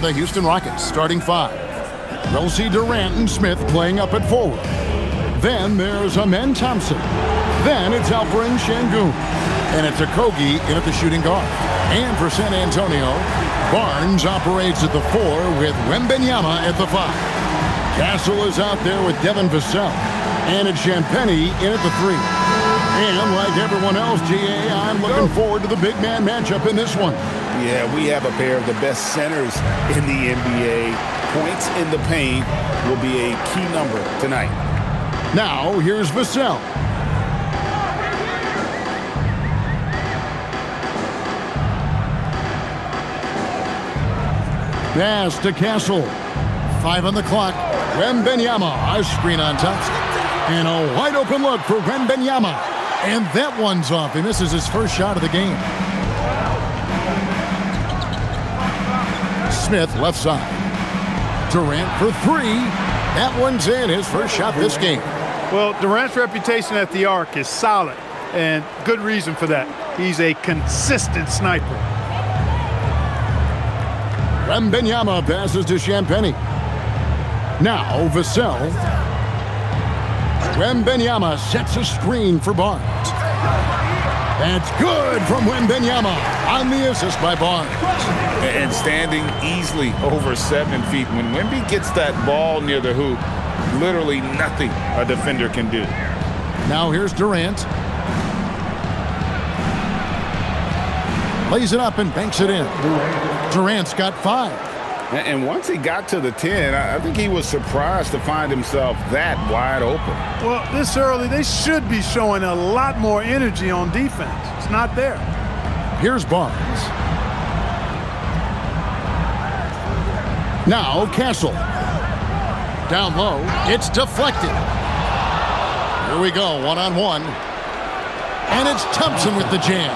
on the Houston Rockets, starting five. We'll see Durant and Smith playing up at forward. Then there's Amen Thompson. Then it's Alperen Şengün. And it's Okogie in at the shooting guard. And for San Antonio, Barnes operates at the 4 with Wembanyama at the 5. Castle is out there with Devin Vassell. And it's Champagnie in at the 3. And like everyone else, GA, I'm looking forward to the big man matchup in this one. Yeah, we have a pair of the best centers in the NBA. Points in the paint will be a key number tonight. Now, here's Vassell. Pass to Castle. 5 on the clock. Wembanyama, a screen on top. And a wide open look for Wembanyama. And that one's off. He misses his first shot of the game. Smith, left side. Durant for 3. That one's in, his first shot this game. Well, Durant's reputation at the arc is solid, and good reason for that. He's a consistent sniper. Wembanyama passes to Champagnie. Now Vassell. Wembanyama sets a screen for Barnes. That's good from Wembanyama on the assist by Barnes. And standing easily over 7 feet. When Wemby gets that ball near the hoop, literally nothing a defender can do. Now here's Durant. Lays it up and banks it in. Durant's got 5. And once he got to the 10, I think he was surprised to find himself that wide open. Well, this early, they should be showing a lot more energy on defense. It's not there. Here's Barnes. Now Castle. Down low. It's deflected. Here we go, one-on-one. And it's Thompson with the jam.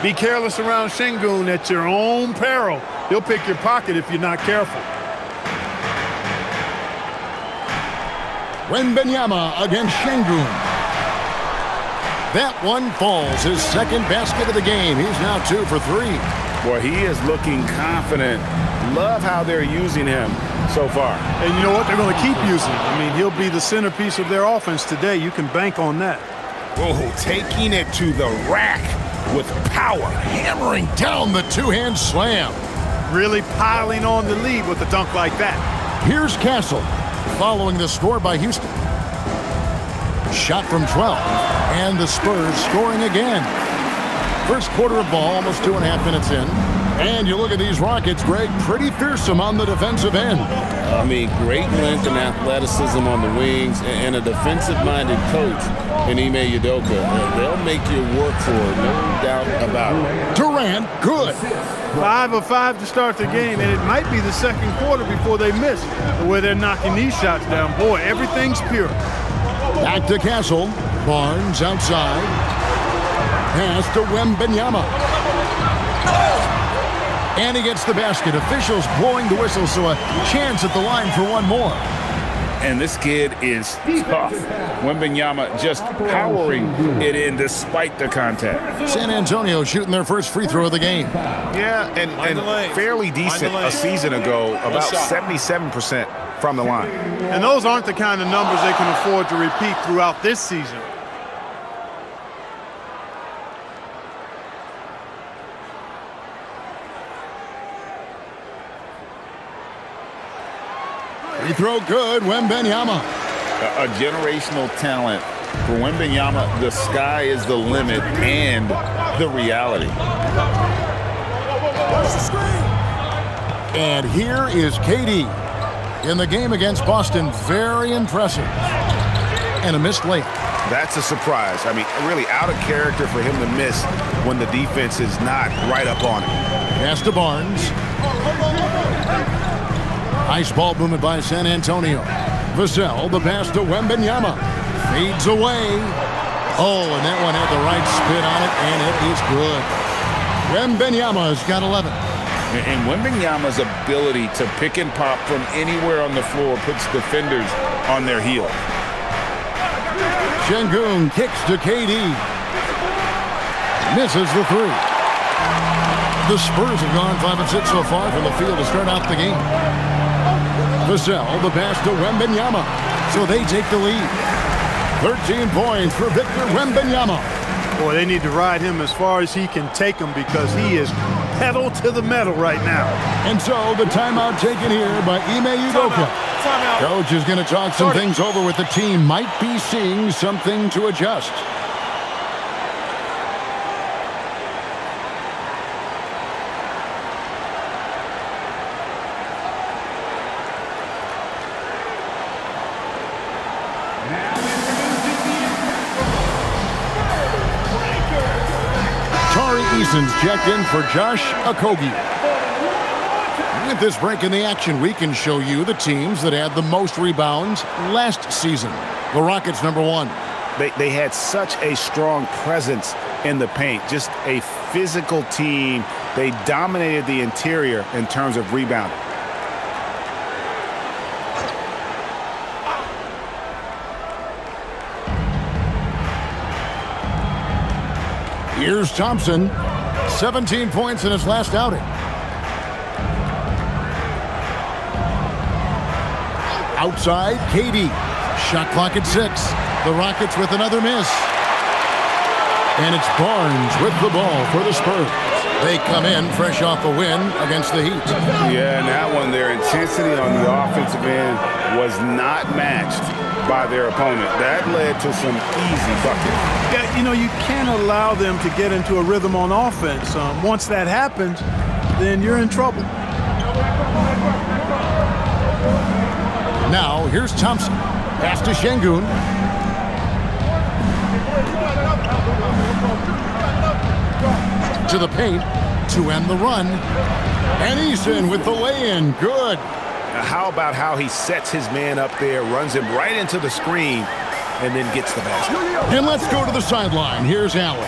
Be careless around Şengün at your own peril. He'll pick your pocket if you're not careful. Wembanyama against Şengün. That one falls. His second basket of the game. He's now 2 for 3. Boy, he is looking confident. Love how they're using him so far. And you know what? They're going to keep using him. I mean, he'll be the centerpiece of their offense today. You can bank on that. Oh, taking it to the rack with power. Hammering down the two-hand slam. Really piling on the lead with a dunk like that. Here's Castle, following the score by Houston. Shot from 12, and the Spurs scoring again. First quarter of ball, almost 2.5 minutes in. And you look at these Rockets, Greg, pretty fearsome on the defensive end. I mean, great length and athleticism on the wings, and a defensive-minded coach in Ime Udoka. They'll make you work for it, no doubt about it. Durant, good. 5 of 5 to start the game, and it might be the second quarter before they miss. The way they're knocking these shots down, boy, everything's pure. Back to Castle. Barnes outside. Pass to Wembanyama. And he gets the basket. Officials blowing the whistle, so a chance at the line for one more. And this kid is tough. Wembanyama just powering it in despite the contact. San Antonio shooting their first free throw of the game. Yeah, and fairly decent a season ago, about 77% from the line. And those aren't the kind of numbers they can afford to repeat throughout this season. Free throw good, Wembanyama. A generational talent. For Wembanyama, the sky is the limit and the reality. And here is KD. In the game against Boston, very impressive. And a missed layup. That's a surprise. I mean, really out of character for him to miss when the defense is not right up on him. Pass to Barnes. Nice ball movement by San Antonio. Vassell, the pass to Wembanyama. Fades away. Oh, and that one had the right spin on it, and it is good. Wembanyama's got 11. And Wembanyama's ability to pick and pop from anywhere on the floor puts defenders on their heels. Şengün kicks to KD. Misses the 3. The Spurs have gone 5 of 6 so far from the field to start out the game. Vassell, the pass to Wembanyama. So they take the lead. 13 points for Victor Wembanyama. Boy, they need to ride him as far as he can take them because he is pedal to the metal right now. And so the timeout taken here by Ime Udoka. Timeout. Coach is going to talk some things over with the team. Might be seeing something to adjust. Eason's checked in for Josh Okogie. With this break in the action, we can show you the teams that had the most rebounds last season. The Rockets, number 1. They had such a strong presence in the paint, just a physical team. They dominated the interior in terms of rebounding. Here's Thompson, 17 points in his last outing. Outside, KD. Shot clock at 6. The Rockets with another miss. And it's Barnes with the ball for the Spurs. They come in fresh off a win against the Heat. Yeah, and that one, their intensity on the offensive end was not matched by their opponent. That led to some easy buckets. Yeah, you know, you can't allow them to get into a rhythm on offense. Once that happens, then you're in trouble. Now, here's Thompson. Pass to Şengün. To the paint to end the run. And Eason with the lay-in. Good. How about how he sets his man up there, runs him right into the screen, and then gets the basket. And let's go to the sideline. Here's Allen.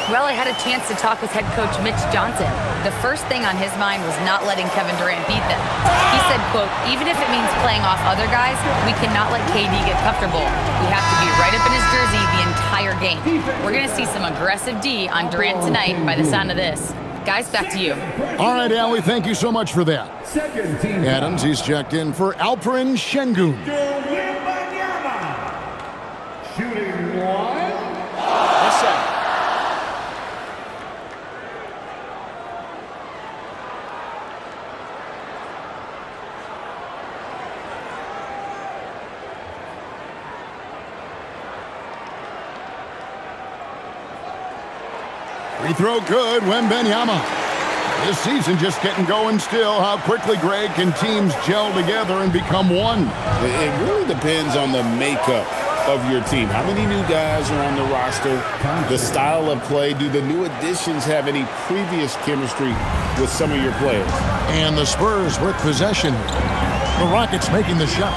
Well, I had a chance to talk with head coach Mitch Johnson. The first thing on his mind was not letting Kevin Durant beat them. He said, quote, even if it means playing off other guys, we cannot let KD get comfortable. We have to be right up in his jersey the entire game. We're going to see some aggressive D on Durant tonight by the sound of this. Guys, back to you. All right, Allie, thank you so much for that. Adams, he's checked in for Alperen Şengün. Shooting 1. Free throw good, Wembanyama. This season just getting going still. How quickly, Greg, can teams gel together and become one? It really depends on the makeup of your team. How many new guys are on the roster? The style of play. Do the new additions have any previous chemistry with some of your players? And the Spurs with possession. The Rockets making the shot.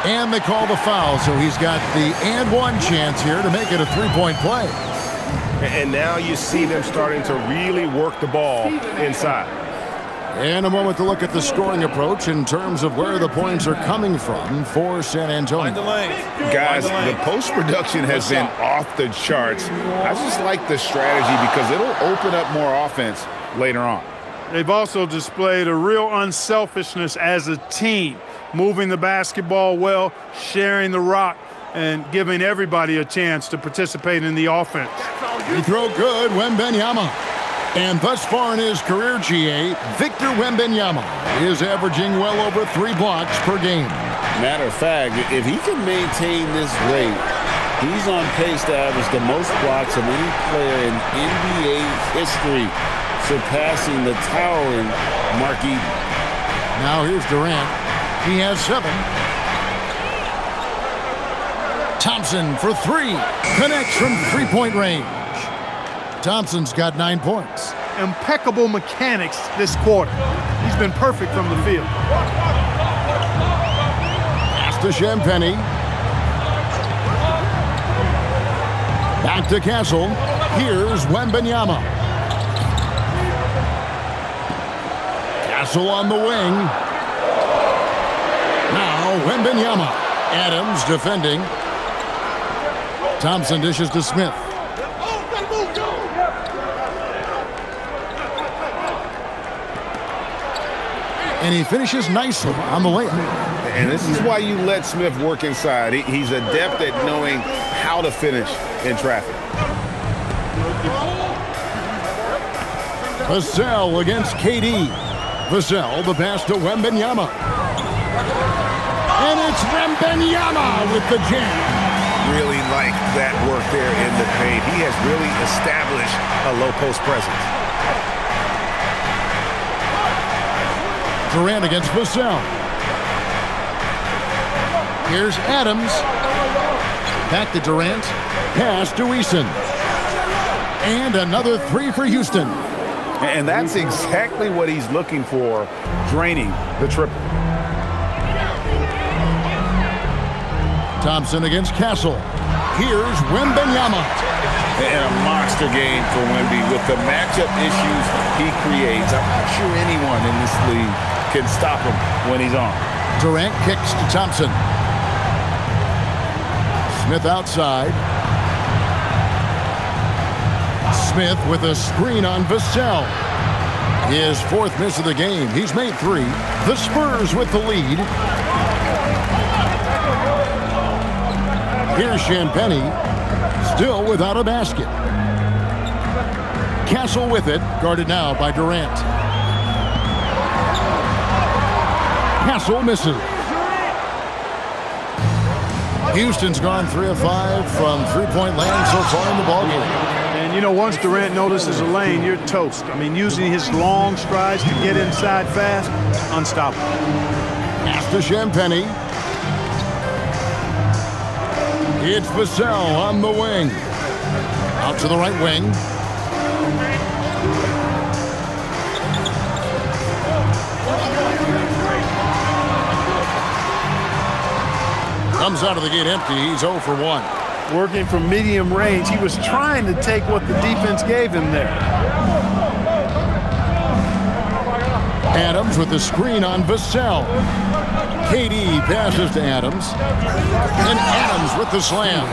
And they call the foul, so he's got the and one chance here to make it a three-point play. And now you see them starting to really work the ball inside. And a moment to look at the scoring approach in terms of where the points are coming from for San Antonio. Guys, the post-production has been off the charts. I just like the strategy because it'll open up more offense later on. They've also displayed a real unselfishness as a team, moving the basketball well, sharing the rock, and giving everybody a chance to participate in the offense. He throw good, Wembanyama. And thus far in his career, GA, Victor Wembanyama is averaging well over 3 blocks per game. Matter of fact, if he can maintain this rate, he's on pace to average the most blocks of any player in NBA history, surpassing the towering Mark Eaton. Now here's Durant. He has 7. Thompson for 3. Connects from three-point range. Thompson's got 9 points. Impeccable mechanics this quarter. He's been perfect from the field. Pass to Champagnie. Back to Castle. Here's Wembanyama. Castle on the wing. Now Wembanyama. Adams defending. Thompson dishes to Smith. And he finishes nicely on the layup. And this is why you let Smith work inside. He's adept at knowing how to finish in traffic. Vassell against KD. Vassell, the pass to Wembanyama. And it's Wembanyama with the jam. Really like that work there in the paint. He has really established a low post presence. Durant against Vassell. Here's Adams. Back to Durant. Pass to Eason. And another three for Houston. And that's exactly what he's looking for, draining the triple. Thompson against Castle. Here's Wembanyama. And a monster game for Wemby with the matchup issues he creates. I'm not sure anyone in this league can stop him when he's on. Durant kicks to Thompson. Smith outside. Smith with a screen on Vassell. His fourth miss of the game. He's made three. The Spurs with the lead. Here's Champagny, still without a basket. Castle with it, guarded now by Durant. Castle misses. Houston's gone 3 of 5 from three-point land so far in the ballgame. And, you know, once Durant notices a lane, you're toast. I mean, using his long strides to get inside fast, unstoppable. Pass to Champagny. It's Vassell on the wing. Out to the right wing. Comes out of the gate empty. He's 0 for 1. Working from medium range, he was trying to take what the defense gave him there. Adams with the screen on Vassell. KD passes to Adams. And Adams with the slam.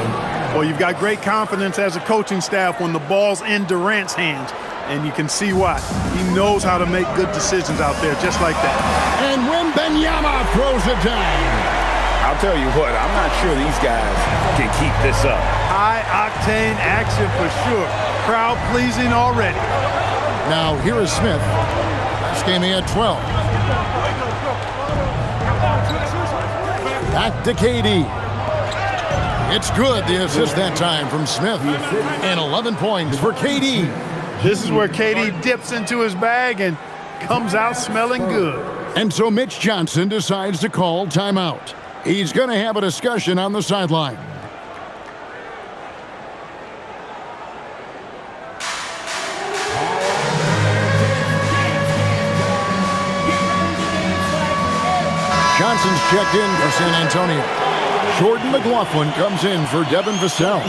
Well, you've got great confidence as a coaching staff when the ball's in Durant's hands. And you can see why. He knows how to make good decisions out there just like that. And Wembanyama throws it down. I'll tell you what, I'm not sure these guys can keep this up. High-octane action for sure. Crowd pleasing already. Now, here is Smith. Last game he had 12. Back to KD. It's good, the assist that time from Smith. And 11 points for KD. This is where KD dips into his bag and comes out smelling good. And so Mitch Johnson decides to call timeout. He's going to have a discussion on the sideline. Johnson's checked in for San Antonio. Jordan McLaughlin comes in for Devin Vassell.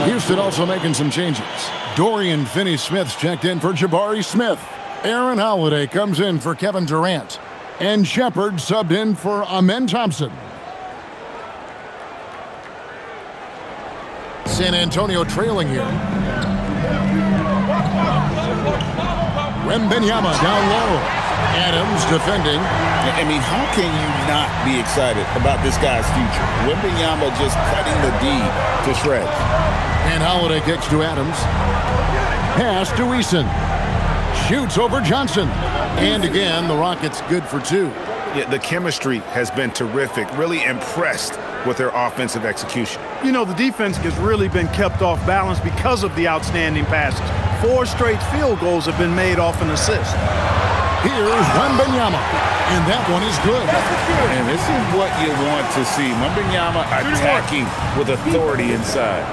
Houston also making some changes. Dorian Finney-Smith's checked in for Jabari Smith. Aaron Holiday comes in for Kevin Durant. And Shepard subbed in for Amen Thompson. San Antonio trailing here. Wembanyama down low. Adams defending. I mean, how can you not be excited about this guy's future? Wembanyama just cutting the D to shreds. And Holiday kicks to Adams. Pass to Eason. Shoots over Johnson. And again, the Rockets good for 2. Yeah, the chemistry has been terrific. Really impressed with their offensive execution. You know, the defense has really been kept off balance because of the outstanding passes. 4 straight field goals have been made off an assist. Here's Wembanyama, and that one is good. And this is what you want to see. Wembanyama attacking with authority inside.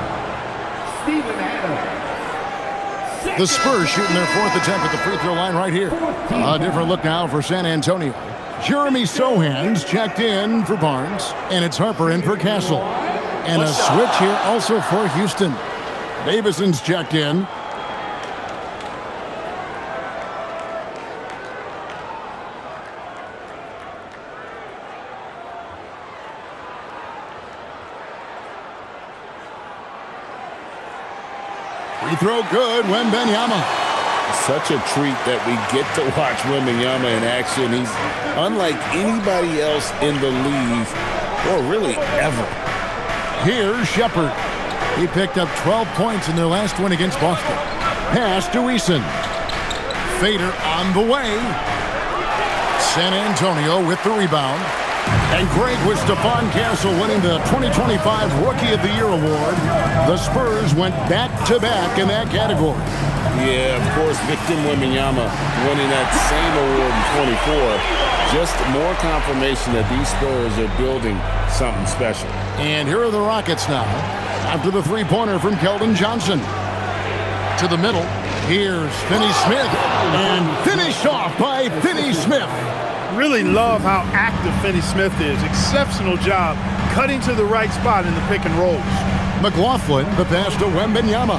The Spurs shooting their 4th attempt at the free throw line right here. A different look now for San Antonio. Jeremy Sohan's checked in for Barnes, and it's Harper in for Castle. And a switch here also for Houston. Davison's checked in. Free throw good, Wembanyama. Such a treat that we get to watch Wembanyama in action. He's unlike anybody else in the league, or really ever. Here's Shepherd. He picked up 12 points in their last win against Boston. Pass to Eason. Fader on the way. San Antonio with the rebound. And Greg, with Stephon Castle winning the 2025 Rookie of the Year award, the Spurs went back-to-back in that category. Yeah, of course, Victor Wembanyama winning that same award in 24. Just more confirmation that these Spurs are building something special. And here are the Rockets now, after the three-pointer from Keldon Johnson. To the middle, here's Finney-Smith, and finished off by Finney-Smith. Really love how active Finney-Smith is. Exceptional job cutting to the right spot in the pick and rolls. McLaughlin, the pass to Wembanyama.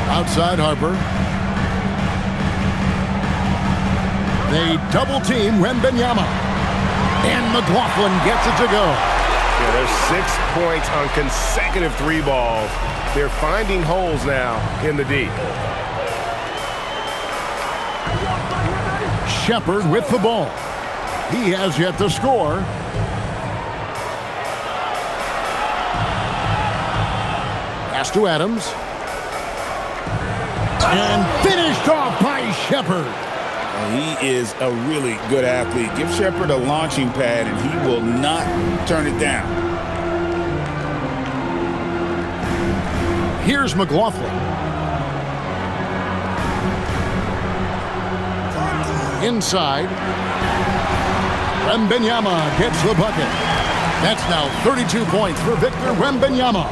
Outside Harper. They double-team Wembanyama. And McLaughlin gets it to go. Yeah, there's 6 points on consecutive three balls. They're finding holes now in the D. Shepherd with the ball. He has yet to score. Pass to Adams. And finished off by Shepherd. He is a really good athlete. Give Shepherd a launching pad, and he will not turn it down. Here's McLaughlin. Inside. Wembanyama gets the bucket. That's now 32 points for Victor Wembanyama.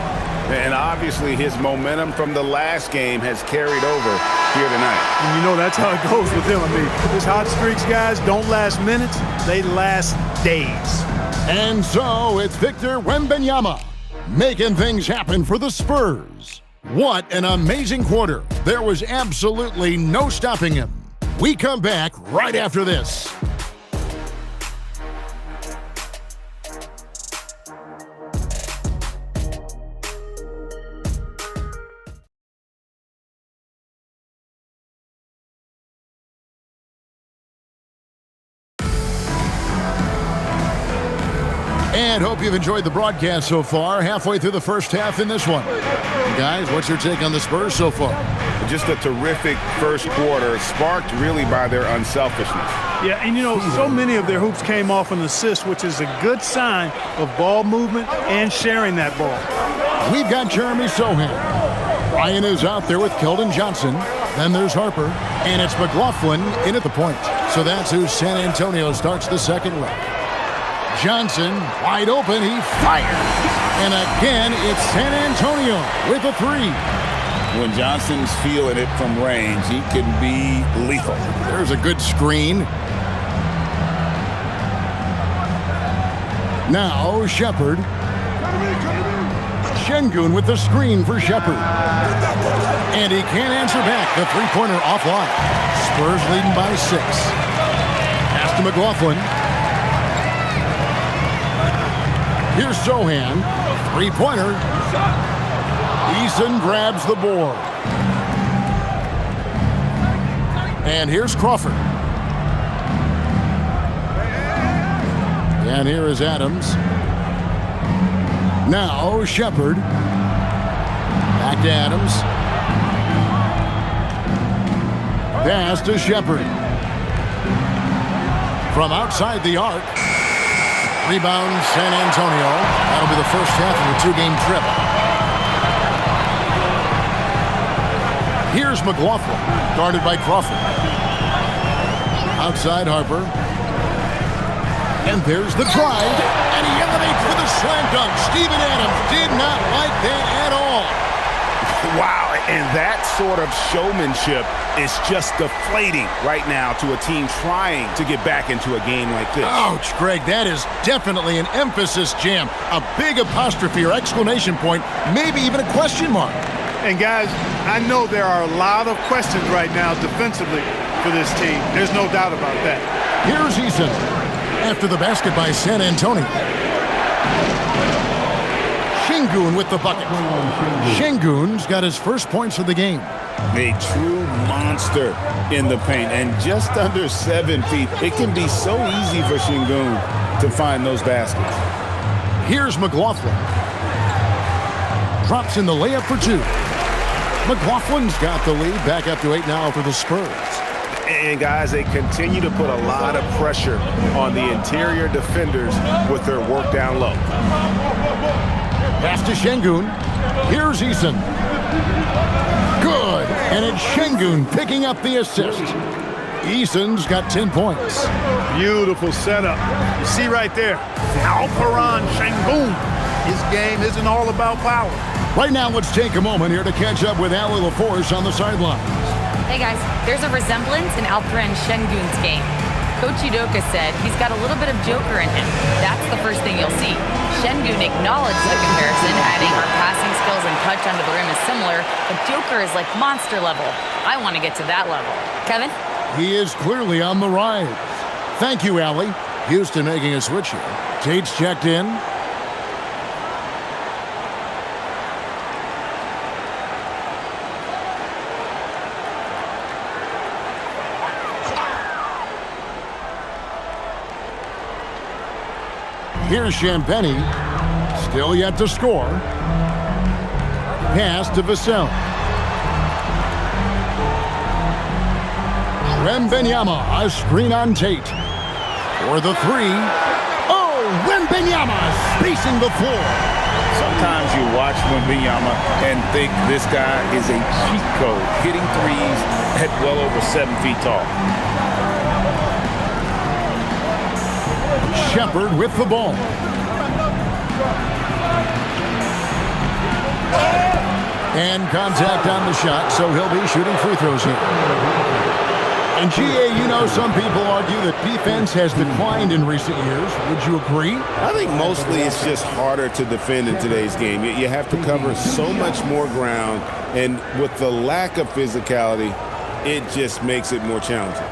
And obviously his momentum from the last game has carried over here tonight. And you know that's how it goes with him. I mean, his hot streaks, guys, don't last minutes. They last days. And so it's Victor Wembanyama making things happen for the Spurs. What an amazing quarter. There was absolutely no stopping him. We come back right after this. And hope you've enjoyed the broadcast so far. Halfway through the first half in this one. Guys, what's your take on the Spurs so far? Just a terrific first quarter, sparked really by their unselfishness. Yeah, and you know, so many of their hoops came off an assist, which is a good sign of ball movement and sharing that ball. We've got Jeremy Sohan. Ryan is out there with Keldon Johnson. Then there's Harper. And it's McLaughlin in at the point. So that's who San Antonio starts the second leg. Johnson, wide open, he fires. And again, it's San Antonio with a three. When Johnson's feeling it from range, he can be lethal. There's a good screen. Now, Shepherd. Şengün with the screen for Shepherd. And he can't answer back. The three-pointer offline. Spurs leading by 6. Pass to McLaughlin. Here's Sohan. Three-pointer. Eason grabs the board. And here's Crawford. And here is Adams. Now Shepherd. Back to Adams. Pass to Shepherd. From outside the arc. Rebound San Antonio. That'll be the first half of a two-game trip. Here's McLaughlin, guarded by Crawford. Outside Harper. And there's the drive. And he elevates with a slam dunk. Steven Adams did not like that at all. Wow, and that sort of showmanship is just deflating right now to a team trying to get back into a game like this. Ouch, Greg, that is definitely an emphasis jam. A big apostrophe or exclamation point, maybe even a question mark. And guys, I know there are a lot of questions right now defensively for this team. There's no doubt about that. Here's Eason after the basket by San Antonio. Şengün with the bucket. Şengün's got his first points of the game. A true monster in the paint, and just under 7 feet. It can be so easy for Şengün to find those baskets. Here's McLaughlin. Drops in the layup for 2. McLaughlin's got the lead, back up to 8 now for the Spurs. And guys, they continue to put a lot of pressure on the interior defenders with their work down low. Pass to Şengün. Here's Eason. Good. And it's Şengün picking up the assist. Eason's got 10 points. Beautiful setup. You see right there, Alperen Şengün. His game isn't all about power. Right now, let's take a moment here to catch up with Allie LaForce on the sidelines. Hey guys, there's a resemblance in Alperen Şengün's game. Coach Udoka said he's got a little bit of Joker in him. That's the first thing you'll see. Şengün acknowledged the comparison, adding our passing skills and touch under the rim is similar, but Joker is like monster level. I want to get to that level. Kevin? He is clearly on the rise. Thank you, Allie. Houston making a switch here. Tate's checked in. Here's Champagnie, still yet to score. Pass to Vassell. Wembanyama, a screen on Tate. For the 3. Oh, Wembanyama spacing the floor. Sometimes you watch Wembanyama and think this guy is a cheat code, hitting threes at well over 7 feet tall. Shepherd with the ball. And contact on the shot, so he'll be shooting free throws here. And GA, you know, some people argue that defense has declined in recent years. Would you agree? I think mostly it's just harder to defend in today's game. You have to cover so much more ground, and with the lack of physicality, it just makes it more challenging.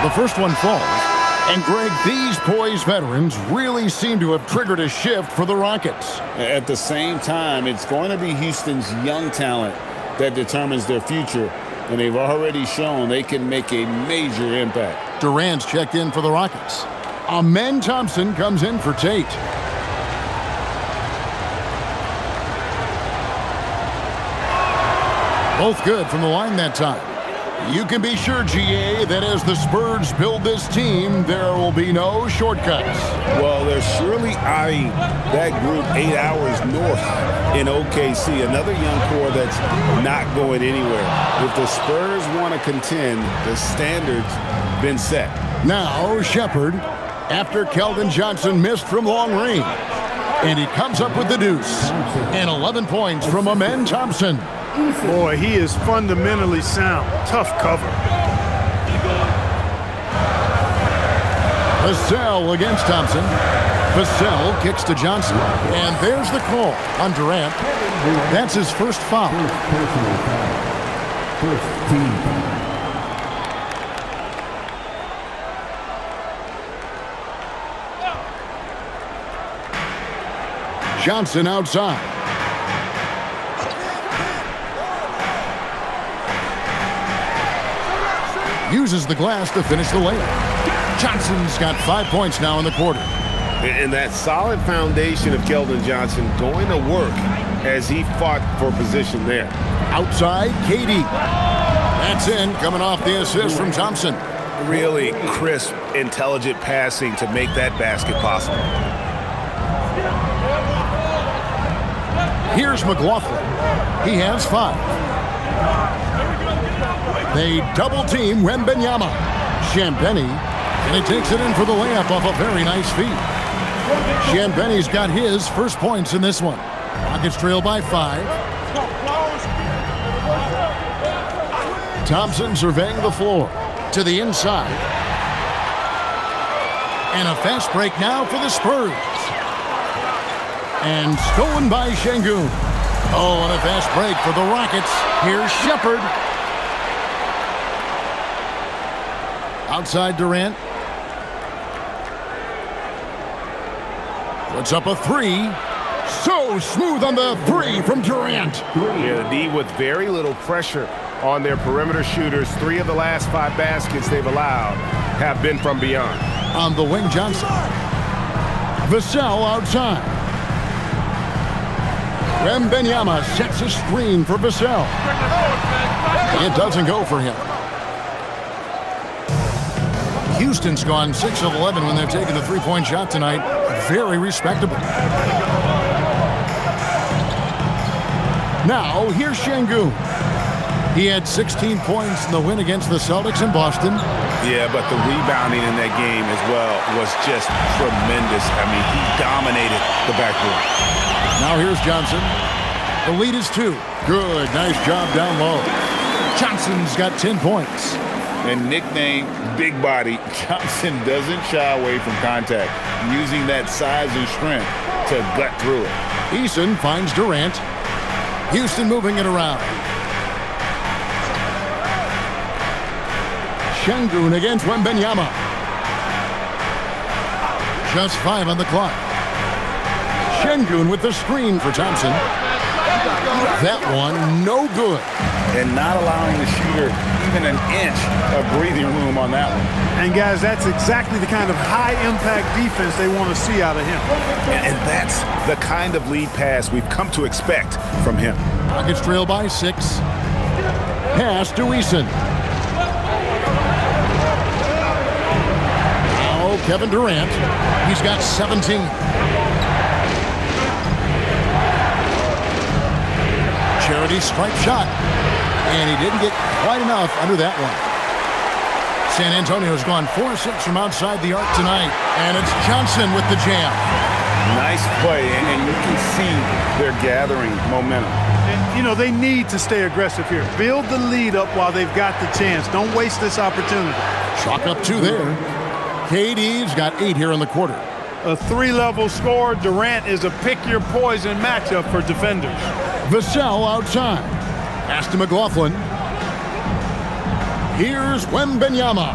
The first one falls. And Greg, these poised veterans really seem to have triggered a shift for the Rockets. At the same time, it's going to be Houston's young talent that determines their future, and they've already shown they can make a major impact. Durant's checked in for the Rockets. Amen Thompson comes in for Tate. Both good from the line that time. You can be sure, GA, that as the Spurs build this team, there will be no shortcuts. Well, they're surely eyeing that group 8 hours north in OKC, another young core that's not going anywhere. If the Spurs want to contend, the standard's been set. Now, Shepherd, after Keldon Johnson missed from long range. And he comes up with the deuce. And 11 points from Amen Thompson. Boy, he is fundamentally sound. Tough cover. Vassell against Thompson. Vassell kicks to Johnson. And there's the call on Durant. That's his first foul. First team foul. Johnson outside. Uses the glass to finish the layup. Johnson's got 5 points now in the quarter. And that solid foundation of Keldon Johnson going to work as he fought for position there. Outside, KD. That's in, coming off the assist from Thompson. Really crisp, intelligent passing to make that basket possible. Here's McLaughlin. He has 5. They double-team Wembanyama. Champagnie, and he takes it in for the layup off a very nice feed. Champagnie's got his first points in this one. Rockets trail by 5. Thompson surveying the floor to the inside. And a fast break now for the Spurs. And stolen by Şengün. Oh, and a fast break for the Rockets. Here's Shepherd. Outside Durant. Puts up a three. So smooth on the three from Durant. Yeah, the D with very little pressure on their perimeter shooters. 3 of the last 5 baskets they've allowed have been from beyond. On the wing, Johnson. Vassell outside. Wembanyama sets a screen for Vassell. It doesn't go for him. Houston's gone 6 of 11 when they've taken the three-point shot tonight. Very respectable. Now, here's Şengün. He had 16 points in the win against the Celtics in Boston. Yeah, but the rebounding in that game as well was just tremendous. I mean, he dominated the backboard. Now here's Johnson. The lead is 2. Good, nice job down low. Johnson's got 10 points. And nicknamed Big Body, Johnson doesn't shy away from contact, using that size and strength to gut through it. Eason finds Durant. Houston moving it around. Şengün against Wembanyama. Just 5 on the clock. Şengün with the screen for Thompson. That one, no good. And not allowing the shooter even an inch of breathing room on that one. And, guys, that's exactly the kind of high-impact defense they want to see out of him. And that's the kind of lead pass we've come to expect from him. Rockets trail by 6. Pass to Eason. Now Kevin Durant. He's got 17. Charity stripe shot. And he didn't get quite enough under that one. San Antonio's gone 4-6 from outside the arc tonight. And it's Johnson with the jam. Nice play, and you can see they're gathering momentum. And, you know, they need to stay aggressive here. Build the lead up while they've got the chance. Don't waste this opportunity. Chalk up 2 there. KD's got 8 here in the quarter. A 3-level score. Durant is a pick-your-poison matchup for defenders. Vassell outside. Pass to McLaughlin. Here's Wembanyama.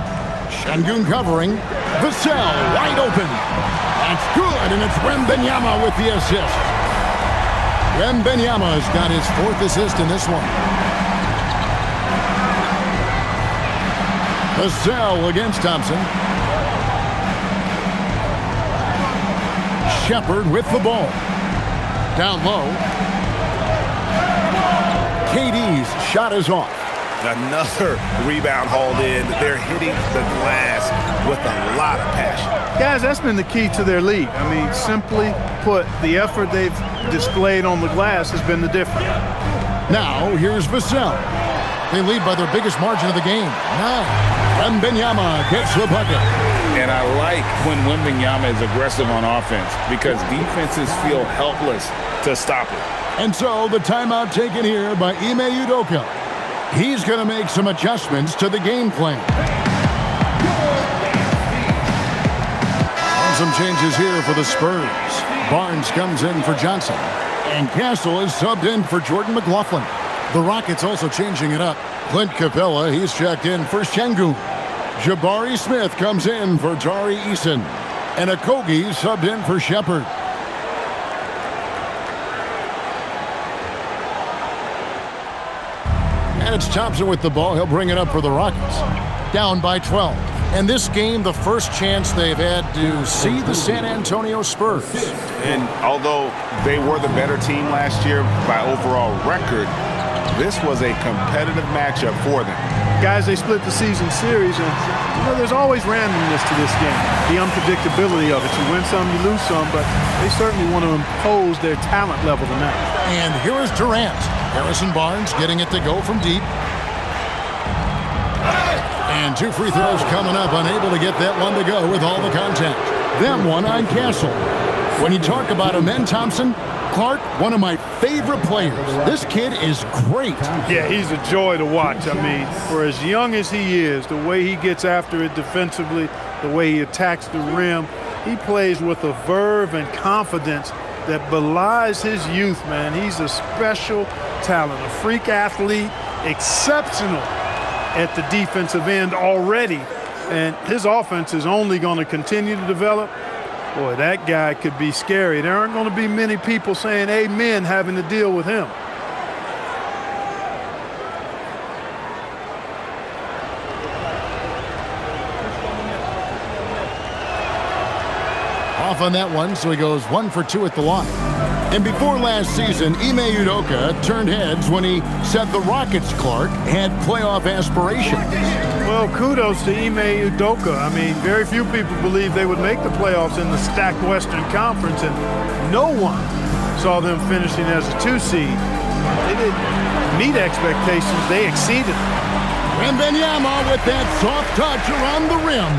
Şengün covering. Vassell wide open. That's good, and it's Wembanyama with the assist. Wembanyama's got his 4th assist in this one. Vassell against Thompson. Shepherd with the ball. Down low. KD's shot is off. Another rebound hauled in. They're hitting the glass with a lot of passion. Guys, that's been the key to their lead. I mean, simply put, the effort they've displayed on the glass has been the difference. Now, here's Vassell. They lead by their biggest margin of the game, 9. Wembanyama gets the bucket. And I like when Wembanyama is aggressive on offense because defenses feel helpless to stop it. And so the timeout taken here by Ime Udoka. He's going to make some adjustments to the game plan. And some changes here for the Spurs. Barnes comes in for Johnson. And Castle is subbed in for Jordan McLaughlin. The Rockets also changing it up. Clint Capella, he's checked in for Şengün. Jabari Smith comes in for Tari Eason. And Okogie subbed in for Shepherd. And it's Thompson with the ball. He'll bring it up for the Rockets. Down by 12. And this game, the first chance they've had to see the San Antonio Spurs. And although they were the better team last year by overall record, this was a competitive matchup for them. Guys, they split the season series, and you know, there's always randomness to this game. The unpredictability of it. You win some, you lose some, but they certainly want to impose their talent level tonight. And here is Durant. Harrison Barnes getting it to go from deep. And 2 free throws coming up, unable to get that one to go with all the contact. Then one on Castle. When you talk about Amen Thompson, Clark, one of my favorite players. This kid is great. Yeah, he's a joy to watch. I mean, for as young as he is, the way he gets after it defensively, the way he attacks the rim, he plays with a verve and confidence that belies his youth, man. He's a special talent, a freak athlete, exceptional at the defensive end already. And his offense is only going to continue to develop. Boy, that guy could be scary. There aren't going to be many people saying amen having to deal with him. Off on that one, so he goes 1 for 2 at the line. And before last season, Ime Udoka turned heads when he said the Rockets, Clark, had playoff aspirations. Well, kudos to Ime Udoka. I mean, very few people believe they would make the playoffs in the stacked Western Conference, and no one saw them finishing as a 2 seed. They didn't meet expectations. They exceeded them. Wembanyama with that soft touch around the rim.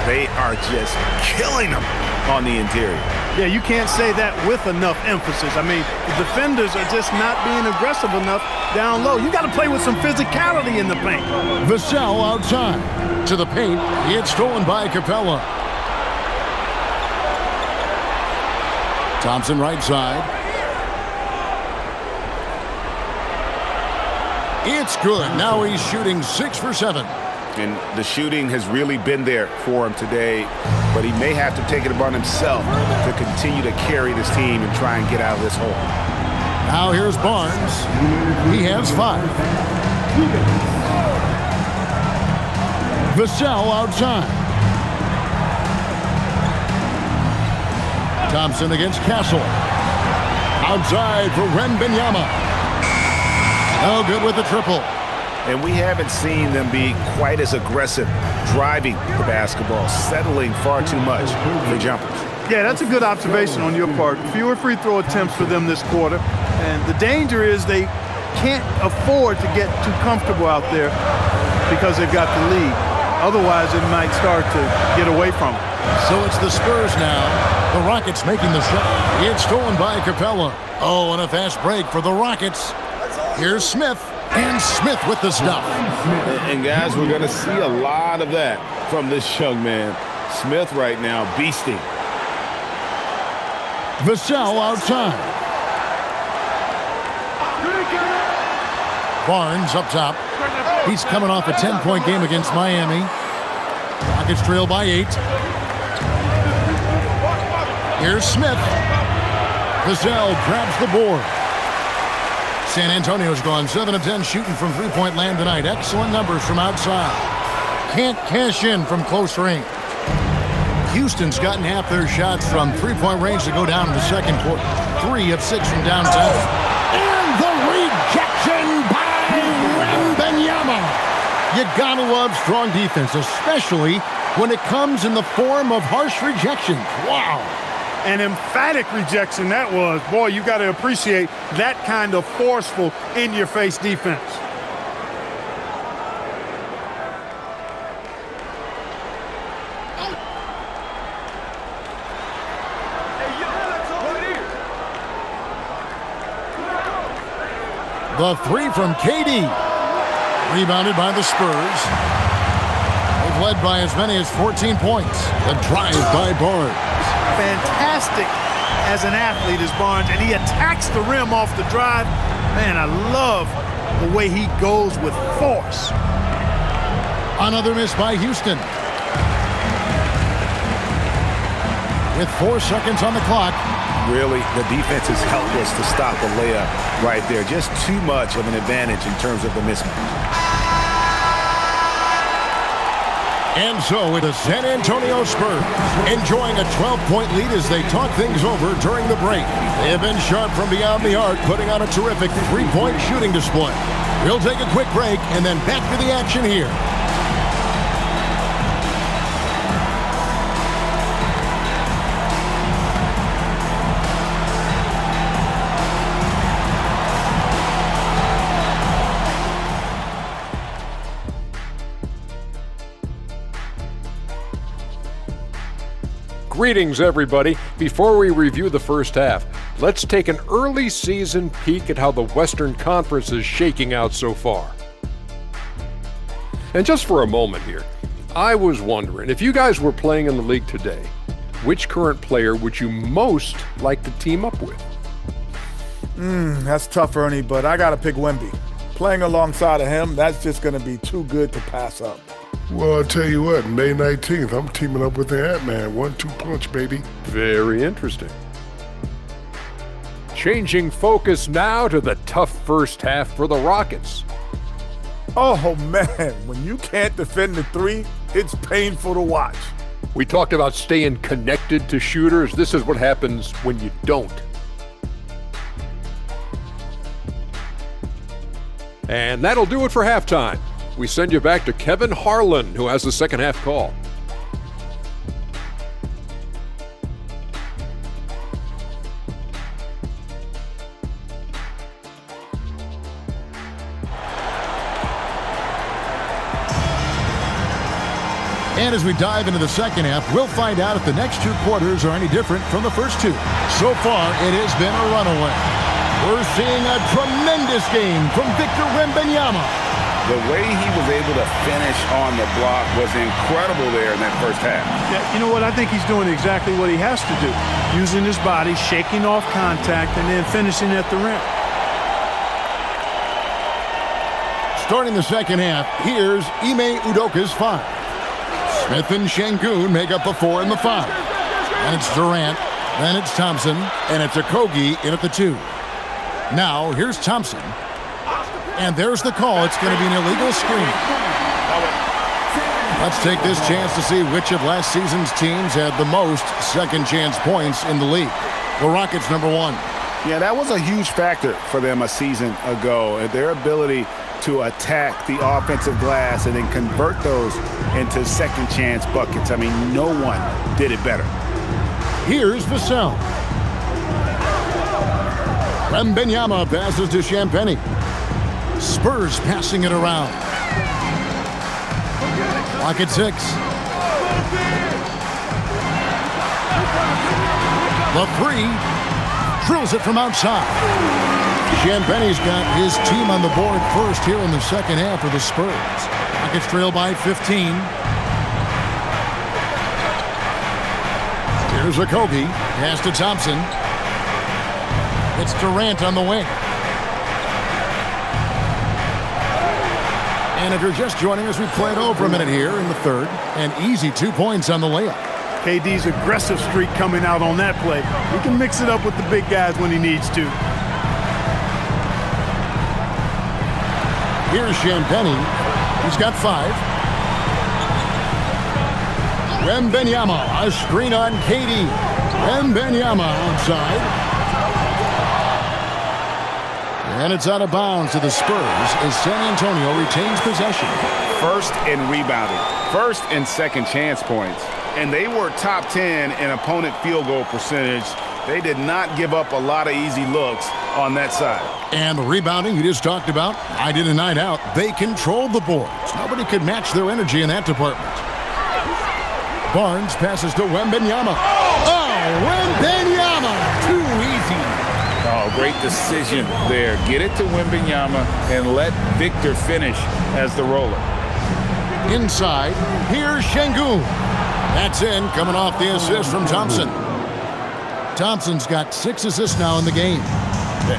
They are just killing them on the interior. Yeah, you can't say that with enough emphasis. I mean, the defenders are just not being aggressive enough down low. You got to play with some physicality in the paint. Vassell outside. To the paint. It's stolen by Capella. Thompson right side. It's good. Now he's shooting 6 for 7. And the shooting has really been there for him today, but he may have to take it upon himself to continue to carry this team and try and get out of this hole. Now here's Barnes. He has 5. Vassell outside. Thompson against Castle. Outside for Wembanyama. No good with the triple. And we haven't seen them be quite as aggressive driving the basketball, settling far too much for jumpers. Yeah, that's a good observation on your part. Fewer free throw attempts for them this quarter. And the danger is they can't afford to get too comfortable out there because they've got the lead. Otherwise, it might start to get away from them. So it's the Spurs now. The Rockets making the shot. It's stolen by Capella. Oh, and a fast break for the Rockets. Here's Smith. And Smith with the stuff. And guys, we're going to see a lot of that from this young man. Smith right now beasting. Vassell outside. Barnes up top. He's coming off a 10-point game against Miami. Rockets trail by 8. Here's Smith. Vassell grabs the board. San Antonio's gone 7 of 10 shooting from three-point land tonight. Excellent numbers from outside. Can't cash in from close range. Houston's gotten half their shots from three-point range to go down in the second quarter. 3 of 6 from downtown. And the rejection by Wembanyama. You gotta love strong defense, especially when it comes in the form of harsh rejections. Wow. An emphatic rejection that was. Boy, you got to appreciate that kind of forceful, in-your-face defense. The 3 from KD. Rebounded by the Spurs. They've led by as many as 14 points. The drive by Barnes. Fantastic as an athlete is Barnes, and he attacks the rim off the drive. Man, I love the way he goes with force. Another miss by Houston. With 4 seconds on the clock. Really, the defense is helpless to stop the layup right there. Just too much of an advantage in terms of the mismatch. And so with the San Antonio Spurs enjoying a 12-point lead as they talk things over during the break. They have been sharp from beyond the arc, putting on a terrific three-point shooting display. We'll take a quick break and then back to the action here. Greetings, everybody. Before we review the first half, let's take an early season peek at how the Western Conference is shaking out so far. And just for a moment here, I was wondering, if you guys were playing in the league today, which current player would you most like to team up with? That's tough, Ernie, but I got to pick Wemby. Playing alongside of him, that's just going to be too good to pass up. Well, I'll tell you what, May 19th, I'm teaming up with the Ant-Man. 1-2 punch, baby. Very interesting. Changing focus now to the tough first half for the Rockets. Oh, man, when you can't defend the three, it's painful to watch. We talked about staying connected to shooters. This is what happens when you don't. And that'll do it for halftime. We send you back to Kevin Harlan, who has the second half call. And as we dive into the second half, we'll find out if the next two quarters are any different from the first two. So far, it has been a runaway. We're seeing a tremendous game from Victor Wembanyama. The way he was able to finish on the block was incredible there in that first half. Yeah, you know what? I think he's doing exactly what he has to do. Using his body, shaking off contact, and then finishing at the rim. Starting the second half, here's Ime Udoka's 5. Smith and Şengün make up the 4 and the 5. And it's Durant, then it's Thompson, and it's Okogie in at the 2. Now, here's Thompson. And there's the call. It's going to be an illegal screen. Let's take this chance to see which of last season's teams had the most second chance points in the league. The Rockets, number 1. Yeah, that was a huge factor for them a season ago. Their ability to attack the offensive glass and then convert those into second chance buckets. I mean, no one did it better. Here's Vassell. Wembanyama passes to Champagnie. Spurs passing it around. Clock at 6. The 3 drills it from outside. Champagnie's got his team on the board first here in the second half of the Spurs. Rockets trail by 15. Here's Okogie. Pass to Thompson. It's Durant on the wing. And if you're just joining us, we played over a minute here in the third. And easy 2 points on the layup. KD's aggressive streak coming out on that play. He can mix it up with the big guys when he needs to. Here's Champagnie. He's got 5. Wembanyama, a screen on KD. Wembanyama outside. And it's out of bounds to the Spurs as San Antonio retains possession. First in rebounding, first and second chance points. And they were top 10 in opponent field goal percentage. They did not give up a lot of easy looks on that side. And the rebounding you just talked about, night in and night out, they controlled the boards. Nobody could match their energy in that department. Barnes passes to Wembanyama. Oh, Wembanyama! Too easy. Oh, great decision there. Get it to Wembanyama and let Victor finish as the roller. Inside, here's Şengün. That's in, coming off the assist from Thompson. Thompson's got 6 assists now in the game.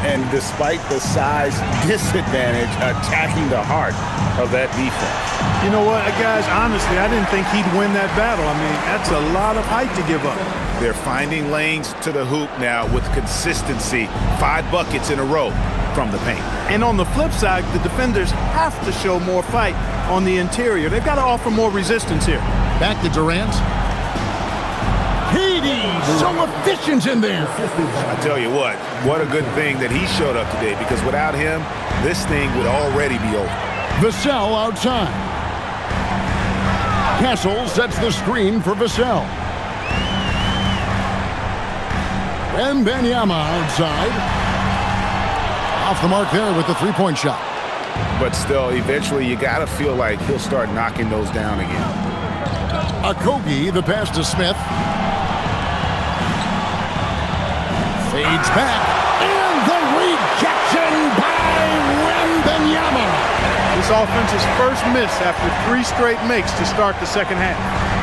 And despite the size disadvantage, attacking the heart of that defense. You know what, guys, honestly, I didn't think he'd win that battle. I mean, that's a lot of height to give up. They're finding lanes to the hoop now with consistency. 5 buckets in a row from the paint. And on the flip side, the defenders have to show more fight on the interior. They've got to offer more resistance here. Back to Durant. KD, so efficient in there. I tell you what a good thing that he showed up today, because without him, this thing would already be over. Vassell outside. Castle sets the screen for Vassell. Wembanyama outside. Off the mark there with the three-point shot. But still, eventually you got to feel like he'll start knocking those down again. Okogie, the pass to Smith. Fades back. And the rejection by Wembanyama. This offense's first miss after 3 straight makes to start the second half.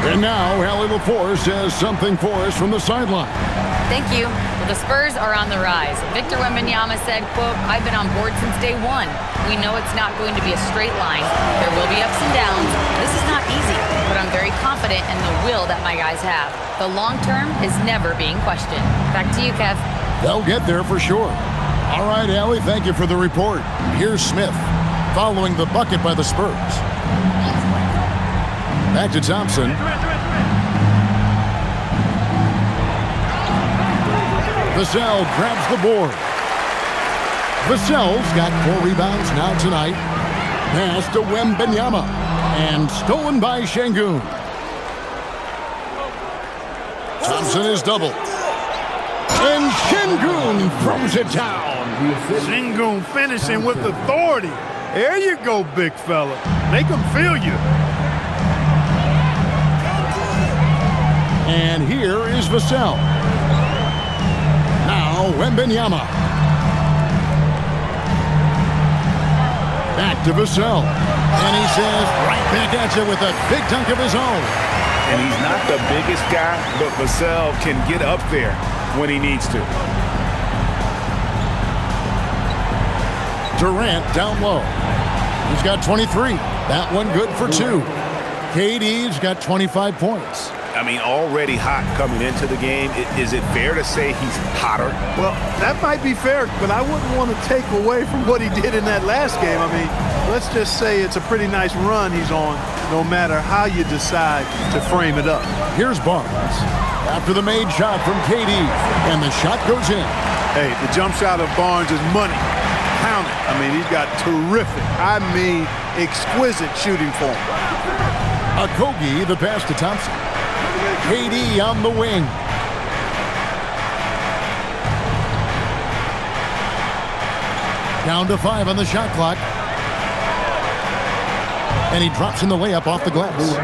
And now, Allie LaForce says something for us from the sideline. Thank you. Well, the Spurs are on the rise. Victor Wembanyama said, quote, "I've been on board since day one. We know it's not going to be a straight line. There will be ups and downs. This is not easy, but I'm very confident in the will that my guys have. The long term is never being questioned." Back to you, Kev. They'll get there for sure. All right, Allie, thank you for the report. Here's Smith following the bucket by the Spurs. Back to Thompson. Vassell grabs the board. Vassell's got 4 rebounds now tonight. Pass to Wembanyama. And stolen by Şengün. Thompson is doubled. And Şengün throws it down. Şengün finishing with authority. There you go, big fella. Make him feel you. And here is Vassell. Now Wembanyama. Back to Vassell. And he says right back at you with a big dunk of his own. And he's not the biggest guy, but Vassell can get up there when he needs to. Durant down low. He's got 23. That one good for 2. KD's got 25 points. I mean, already hot coming into the game. Is it fair to say he's hotter? Well, that might be fair, but I wouldn't want to take away from what he did in that last game. I mean, let's just say it's a pretty nice run he's on, no matter how you decide to frame it up. Here's Barnes. After the made shot from KD, and the shot goes in. Hey, the jump shot of Barnes is money. Count it. I mean, he's got terrific, I mean, exquisite shooting form. Okogie, the pass to Thompson. KD on the wing. Down to 5 on the shot clock. And he drops in the layup off the glass.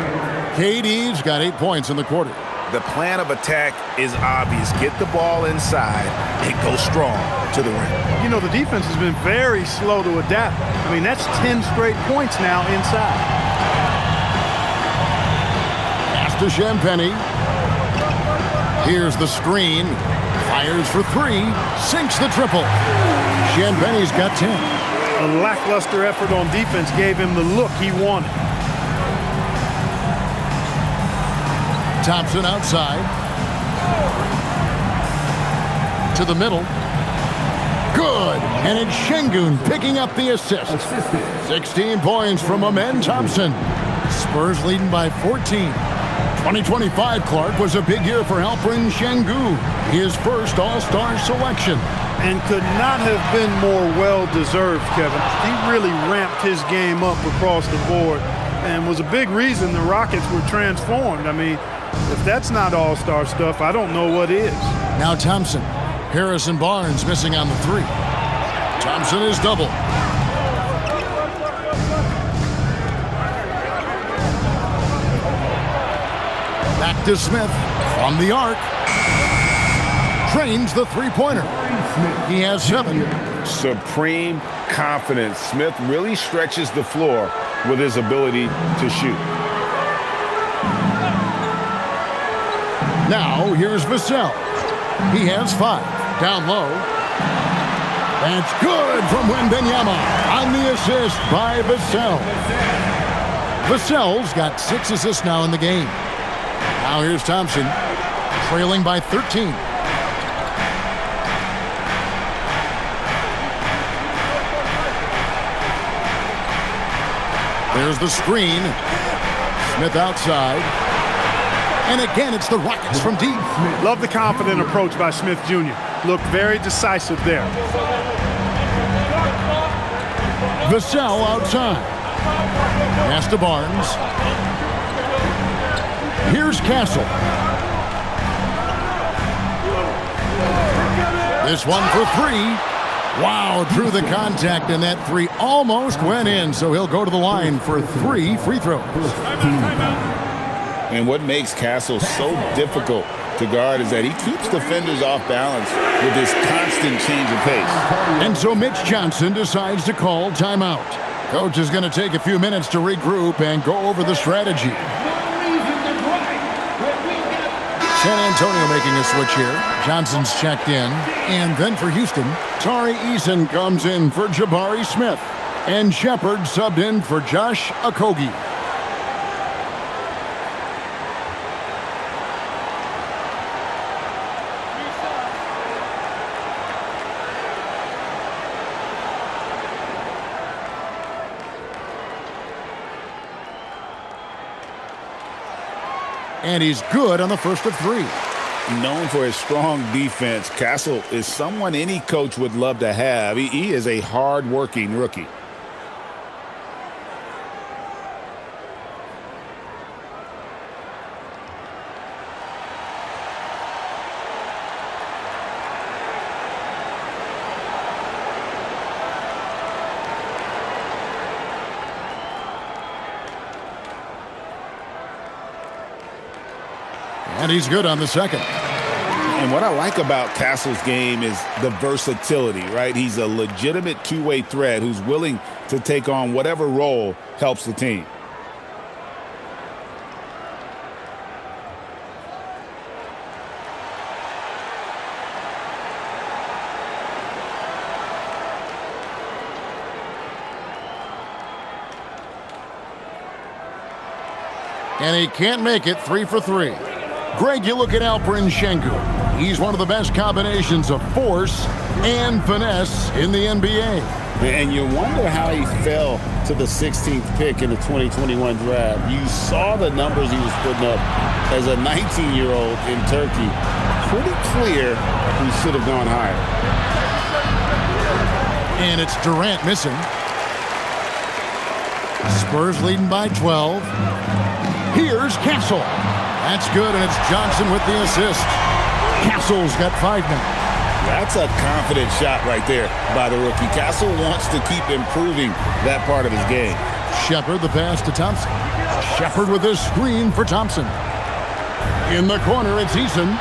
KD's got 8 points in the quarter. The plan of attack is obvious. Get the ball inside and go strong to the rim. You know, the defense has been very slow to adapt. I mean, that's 10 straight points now inside. Pass to Champagnie. Here's the screen. Fires for 3. Sinks the triple. Champagnie's got 10. A lackluster effort on defense gave him the look he wanted. Thompson outside. To the middle. Good. And it's Şengün picking up the assist. 16 points from Amen Thompson. Spurs leading by 14. 2025, Clark, was a big year for Alperen Şengün, his first All-Star selection. And could not have been more well-deserved, Kevin. He really ramped his game up across the board and was a big reason the Rockets were transformed. I mean, if that's not All-Star stuff, I don't know what is. Now Thompson. Harrison Barnes missing on the 3. Thompson is double. Back to Smith from the arc. Trains the 3-pointer. He has 7. Supreme confidence. Smith really stretches the floor with his ability to shoot. Now here's Vassell. He has 5. Down low. That's good from Wembanyama on the assist by Vassell. Vassell's got 6 assists now in the game. Now here's Thompson, trailing by 13. There's the screen. Smith outside. And again, it's the Rockets from deep. Love the confident approach by Smith Jr. Looked very decisive there. Vassell outside. Pass to Barnes. Here's Castle. This one for 3. Wow, through the contact, and that 3 almost went in, so he'll go to the line for 3 free throws. And what makes Castle so difficult to guard is that he keeps defenders off balance with this constant change of pace. And so Mitch Johnson decides to call timeout. Coach is going to take a few minutes to regroup and go over the strategy. San Antonio making a switch here. Johnson's checked in. And then for Houston, Tari Eason comes in for Jabari Smith. And Shepard subbed in for Josh Okogie. And he's good on the first of three. Known for his strong defense, Castle is someone any coach would love to have. He is a hard-working rookie. And he's good on the second. And what I like about Castle's game is the versatility, right? He's a legitimate two-way threat who's willing to take on whatever role helps the team. And he can't make it 3 for 3. Greg, you look at Alperen Sengun. He's one of the best combinations of force and finesse in the NBA. And you wonder how he fell to the 16th pick in the 2021 draft. You saw the numbers he was putting up as a 19-year-old in Turkey. Pretty clear he should have gone higher. And it's Durant missing. Spurs leading by 12. Here's Castle. That's good, and it's Johnson with the assist. Castle's got 5 now. That's a confident shot right there by the rookie. Castle wants to keep improving that part of his game. Shepard the pass to Thompson. Shepard with a screen for Thompson. In the corner, it's Eason.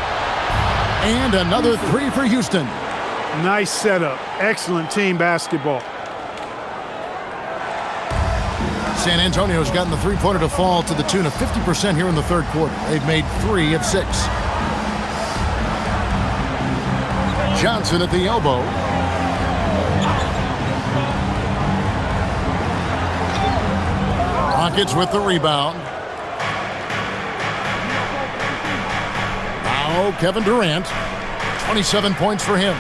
And another 3 for Houston. Nice setup. Excellent team basketball. San Antonio's gotten the three-pointer to fall to the tune of 50% here in the third quarter. They've made 3 of 6. Johnson at the elbow. Rockets with the rebound. Now Kevin Durant. 27 points for him.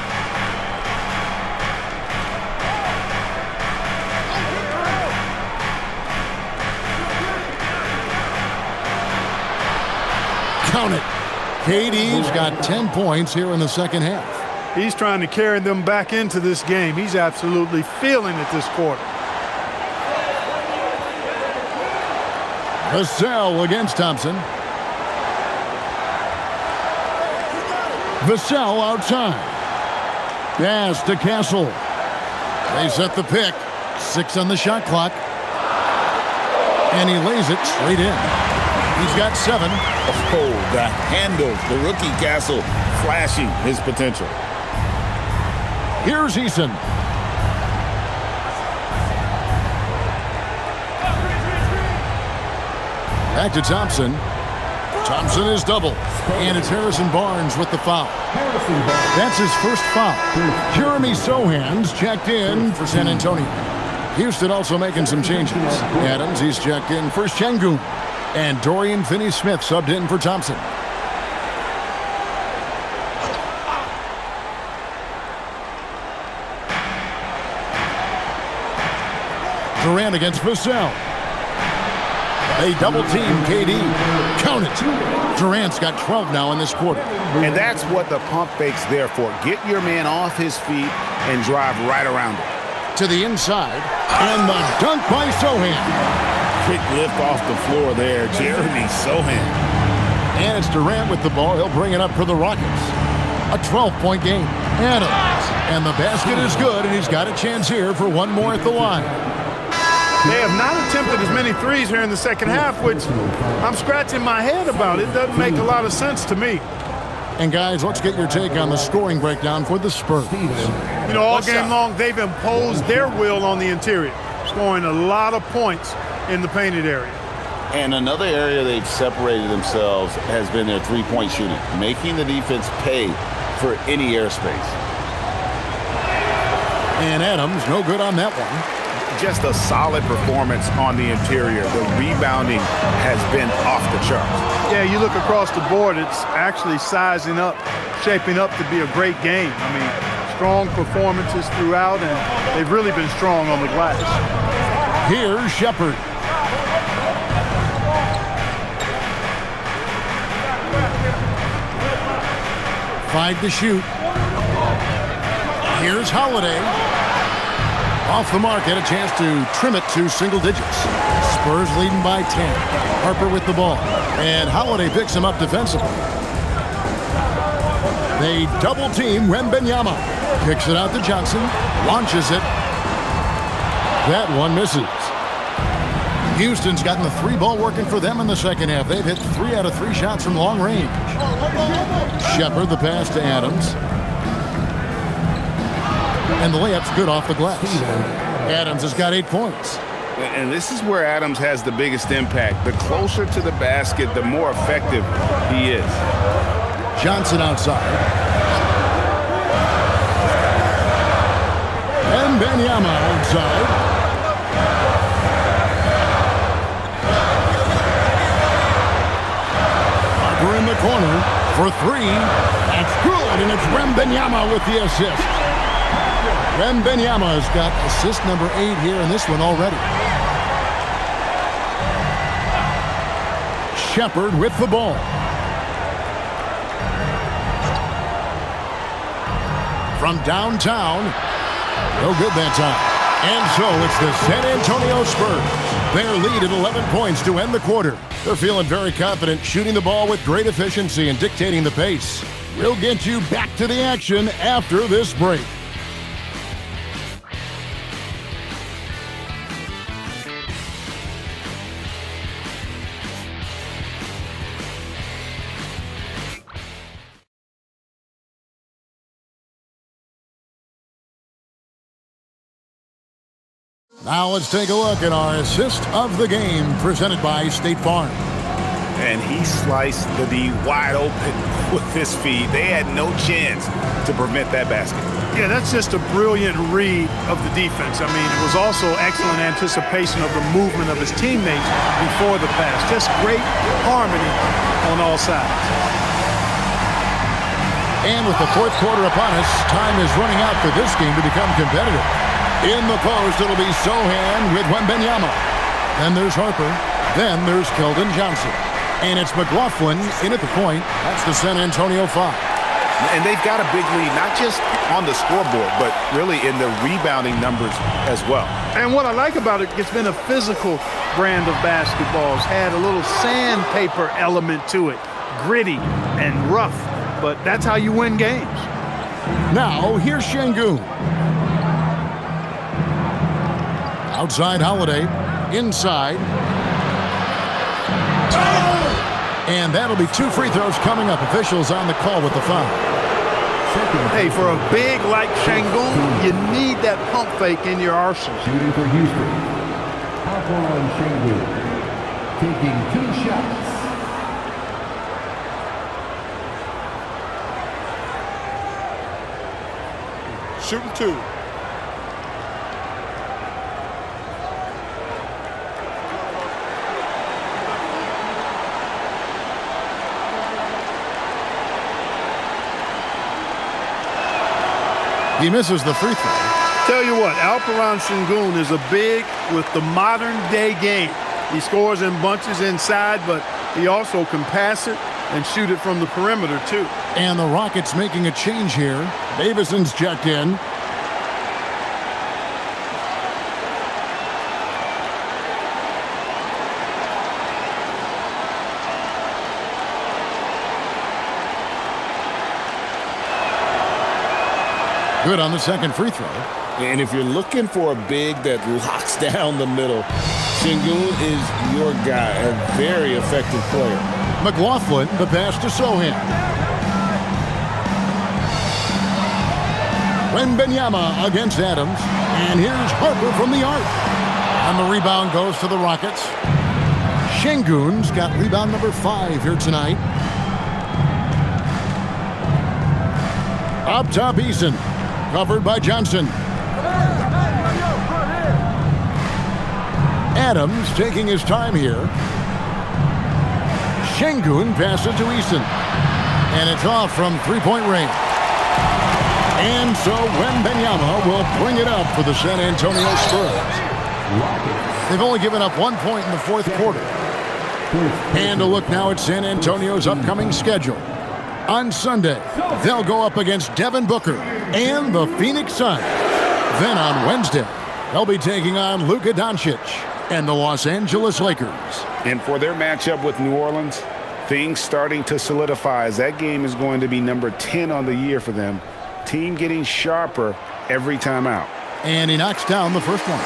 Count it. KD's got 10 points here in the second half. He's trying to carry them back into this game. He's absolutely feeling it this quarter. Vassell against Thompson. Vassell outside. Pass to Castle. They set the pick. 6 on the shot clock. And he lays it straight in. He's got 7. Oh, the handle. The rookie Castle flashing his potential. Here's Eason. Back to Thompson. Thompson is double. And it's Harrison Barnes with the foul. That's his first foul. Jeremy Sohan's checked in for San Antonio. Houston also making some changes. Adams, he's checked in for Sengun. And Dorian Finney-Smith subbed in for Thompson. Durant against Vassell. They double-team KD. Count it. Durant's got 12 now in this quarter. And that's what the pump fake's there for. Get your man off his feet and drive right around him. To the inside. And the dunk by Sohan. Quick lift off the floor there. Jeremy Sohan. And it's Durant with the ball. He'll bring it up for the Rockets. A 12-point game. Adams. And the basket is good, and he's got a chance here for one more at the line. They have not attempted as many threes here in the second half, which I'm scratching my head about. It doesn't make a lot of sense to me. And guys, let's get your take on the scoring breakdown for the Spurs. You know, all game long, they've imposed their will on the interior. scoring a lot of points in the painted area. And another area they've separated themselves has been their three-point shooting, making the defense pay for any airspace. And Adams, no good on that one. Just a solid performance on the interior. The rebounding has been off the charts. Yeah, you look across the board, it's actually sizing up, shaping up to be a great game. I mean, strong performances throughout, and they've really been strong on the glass. Here's Shepherd. Five to shoot. Here's Holiday. Off the mark, had a chance to trim it to single digits. Spurs leading by 10. Harper with the ball. And Holiday picks him up defensively. They double team Wembanyama. Kicks it out to Johnson. Launches it. That one misses. Houston's gotten the three ball working for them in the second half. They've hit 3 out of 3 shots from long range. Shepherd, the pass to Adams. And the layup's good off the glass. Adams has got 8 points. And this is where Adams has the biggest impact. The closer to the basket, the more effective he is. Johnson outside. And Wembanyama outside. Harper in the corner for 3. That's good, and it's Wembanyama with the assist. Wembanyama has got assist number 8 here in this one already. Shepherd with the ball. From downtown. No good that time. And so it's the San Antonio Spurs. Their lead at 11 points to end the quarter. They're feeling very confident, shooting the ball with great efficiency and dictating the pace. We'll get you back to the action after this break. Now let's take a look at our assist of the game presented by State Farm. And he sliced the D wide open with his feet. They had no chance to prevent that basket. Yeah, that's just a brilliant read of the defense. I mean, it was also excellent anticipation of the movement of his teammates before the pass. Just great harmony on all sides. And with the fourth quarter upon us, time is running out for this game to become competitive. In the post, it'll be Sohan with Wembanyama. Then there's Harper. Then there's Keldon Johnson. And it's McLaughlin in at the point. That's the San Antonio 5. And they've got a big lead, not just on the scoreboard, but really in the rebounding numbers as well. And what I like about it, it's been a physical brand of basketball. It's had a little sandpaper element to it. Gritty and rough, but that's how you win games. Now, here's Şengün. Outside Holiday, inside. And that'll be 2 free throws coming up. Officials on the call with the foul. Hey, for a big like Şengün, you need that pump fake in your arsenal. Shooting for Houston. Alperen Şengün taking 2 shots. Shooting 2. He misses the free throw. Tell you what, Alperen Şengün is a big with the modern day game. He scores in bunches inside, but he also can pass it and shoot it from the perimeter too. And the Rockets making a change here. Davison's checked in. Good on the second free throw. And if you're looking for a big that locks down the middle, Şengün is your guy, a very effective player. McLaughlin, the pass to Sohan. Wembanyama against Adams. And here's Harper from the arc. And the rebound goes to the Rockets. Şengün's got rebound number 5 here tonight. Up top, Eason. Covered by Johnson. Adams taking his time here. Şengün passes to Eason. And it's off from three-point range. And so Wembanyama will bring it up for the San Antonio Spurs. They've only given up 1 point in the fourth quarter. And a look now at San Antonio's upcoming schedule. On Sunday, they'll go up against Devin Booker and the Phoenix Suns. Then on Wednesday, they'll be taking on Luka Doncic and the Los Angeles Lakers. And for their matchup with New Orleans, things starting to solidify as that game is going to be number 10 on the year for them. Team getting sharper every time out. And he knocks down the first one.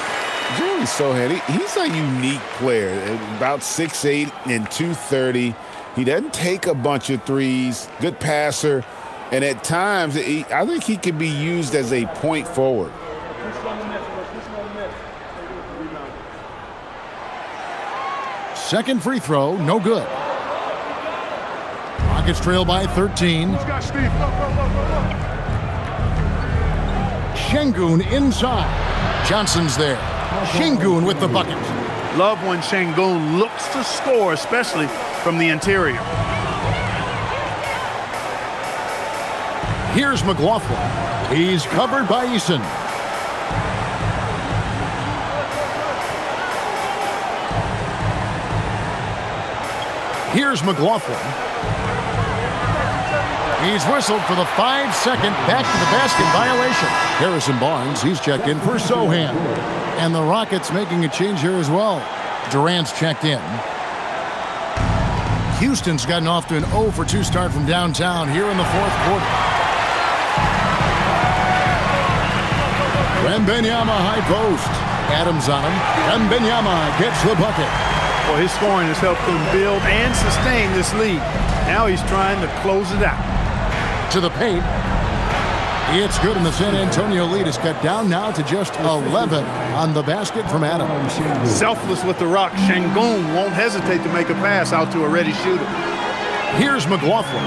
Jeremy Sohan, he's a unique player. About 6'8" and 230. He doesn't take a bunch of threes. Good passer. And at times, I think he can be used as a point forward. Second free throw, no good. Rockets trail by 13. Şengün inside. Johnson's there. Şengün with the bucket. Love when Şengün looks to score, especially from the interior. Here's McLaughlin. He's covered by Eason. Here's McLaughlin. He's whistled for the 5-second back-to-the-basket violation. Harrison Barnes, he's checked in for Sohan. And the Rockets making a change here as well. Durant's checked in. Houston's gotten off to an 0-for-2 start from downtown here in the fourth quarter. Wembanyama high post. Adams on him. Wembanyama gets the bucket. Well, his scoring has helped him build and sustain this lead. Now he's trying to close it out. To the paint. It's good, and the San Antonio lead is cut down now to just 11 on the basket from Adams. Selfless with the rock. Şengün won't hesitate to make a pass out to a ready shooter. Here's McLaughlin.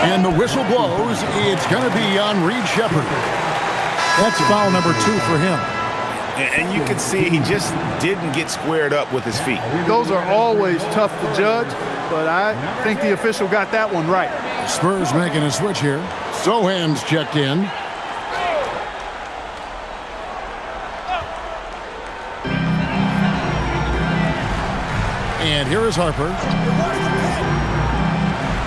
And the whistle blows. It's going to be on Reed Shepherd. That's foul number 2 for him. And you can see he just didn't get squared up with his feet. Those are always tough to judge, but I think the official got that one right. Spurs making a switch here. Sohan's checked in. And here is Harper.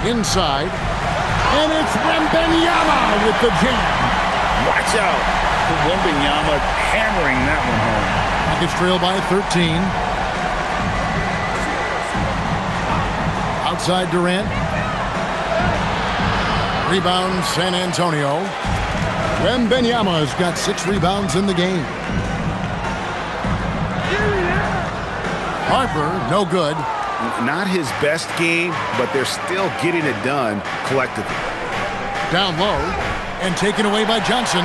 Inside. And it's Wembanyama with the jam. Watch out. Wembanyama hammering that one home. Rockets trail by 13. Outside Durant. Rebound San Antonio. Wembanyama's got 6 rebounds in the game. Harper, no good. Not his best game, but they're still getting it done collectively. Down low and taken away by Johnson.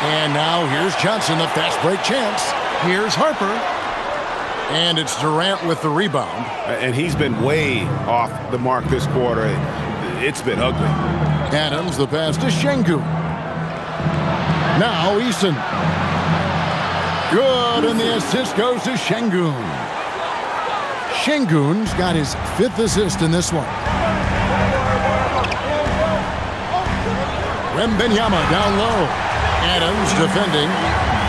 And now here's Johnson, a fast break chance. Here's Harper. And it's Durant with the rebound. And he's been way off the mark this quarter. It's been ugly. Adams, the pass to Şengün. Now Eason. Good, and the assist goes to Şengün. Şengün's got his 5th assist in this one. Wembanyama down low. Adams defending.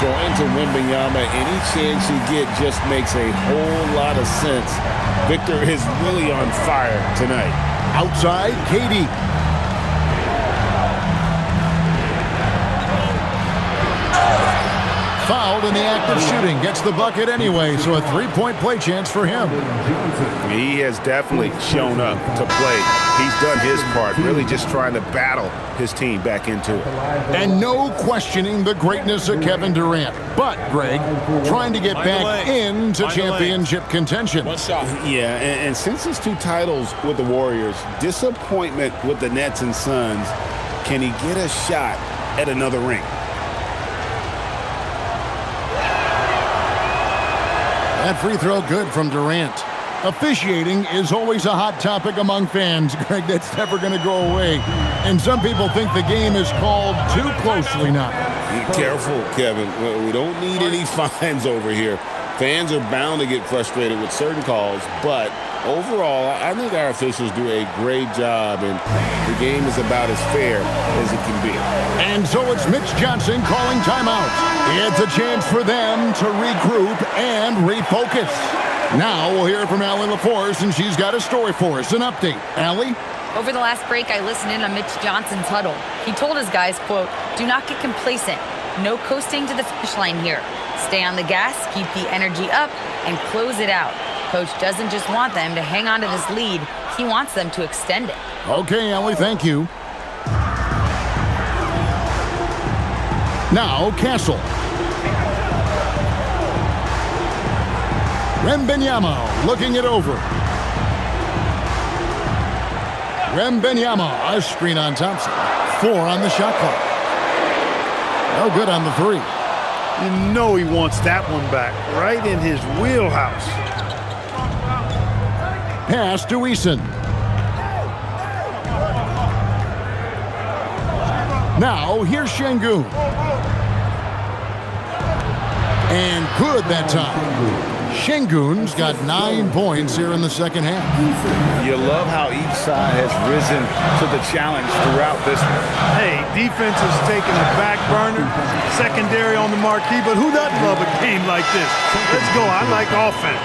Going to Wembanyama, any chance you get just makes a whole lot of sense. Victor is really on fire tonight. Outside, KD. Fouled in the act of shooting. Gets the bucket anyway, so a 3-point play chance for him. He has definitely shown up to play. He's done his part, really just trying to battle his team back into it. And no questioning the greatness of Kevin Durant. But, Greg, trying to get back into championship contention. Yeah, and since his 2 titles with the Warriors, disappointment with the Nets and Suns, can he get a shot at another ring? That free throw good from Durant. Officiating is always a hot topic among fans, Greg. That's never going to go away. And some people think the game is called too closely now. Be careful, Kevin. We don't need any fines over here. Fans are bound to get frustrated with certain calls, but overall, I think our officials do a great job, and the game is about as fair as it can be. And so it's Mitch Johnson calling timeout. It's a chance for them to regroup and refocus. Now we'll hear from Allie LaForce, and she's got a story for us. An update. Allie? Over the last break, I listened in on Mitch Johnson's huddle. He told his guys, quote, "Do not get complacent. No coasting to the finish line here. Stay on the gas, keep the energy up, and close it out." Coach doesn't just want them to hang on to this lead. He wants them to extend it. Okay, Allie, thank you. Now, Castle. Wembanyama looking it over. Wembanyama, a screen on Thompson. 4 on the shot clock. No good on the 3. You know he wants that one back, right in his wheelhouse. Pass to Eason. Now, here's Şengün. And good that time. Şengün's got 9 points here in the second half. You love how each side has risen to the challenge throughout this one. Hey, defense is taking a back burner, secondary on the marquee, but who doesn't love a game like this? Let's go. I like offense.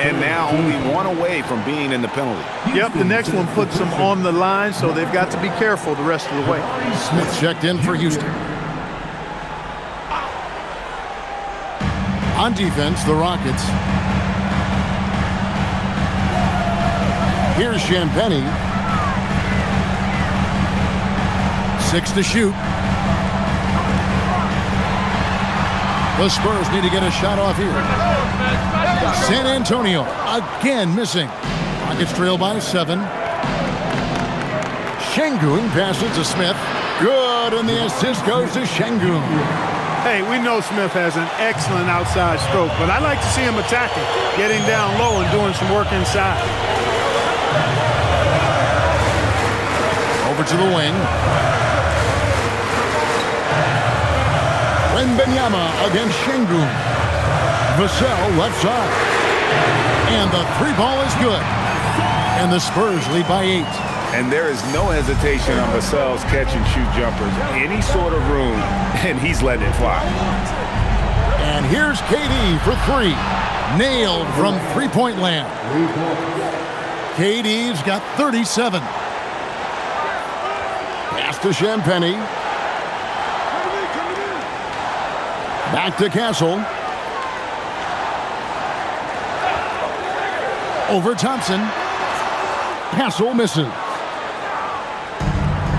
And now only one away from being in the penalty. Yep, the next one puts them on the line, so they've got to be careful the rest of the way. Smith checked in for Houston. On defense, the Rockets. Here's Champagnie. 6 to shoot. The Spurs need to get a shot off here. San Antonio again missing. Rockets trail by 7. Şengün passes to Smith. Good, and the assist goes to Şengün. Hey, we know Smith has an excellent outside stroke, but I like to see him attacking, getting down low and doing some work inside. Over to the wing. Wembanyama against Şengün. Vassell left side. And the 3 ball is good. And the Spurs lead by 8. And there is no hesitation on Vassell's catch-and-shoot jumpers. Any sort of room, and he's letting it fly. And here's KD for 3. Nailed from three-point land. KD's got 37. Pass to Champagnie. Back to Castle. Over Thompson. Castle misses.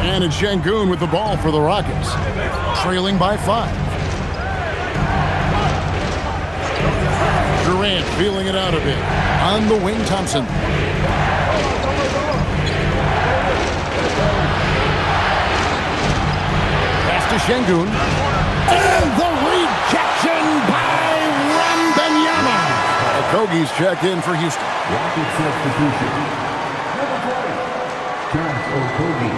And it's Şengün with the ball for the Rockets. Trailing by 5. Durant feeling it out a bit. On the wing, Thompson. Pass to Şengün. And the rejection by Wembanyama. Okogie's checked in for Houston. Rocket substitution. Number 20, Josh Okogie.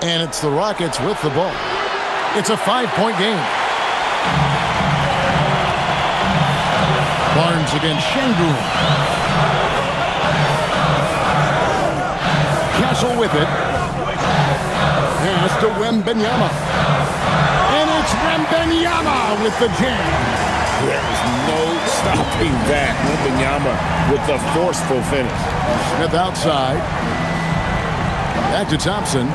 And it's the Rockets with the ball. It's a 5-point game. Barnes against Şengün. Castle with it. Pass to Wembanyama. And it's Wembanyama with the jam. There's no stopping that. Wembanyama with the forceful finish. Smith outside. Back to Thompson.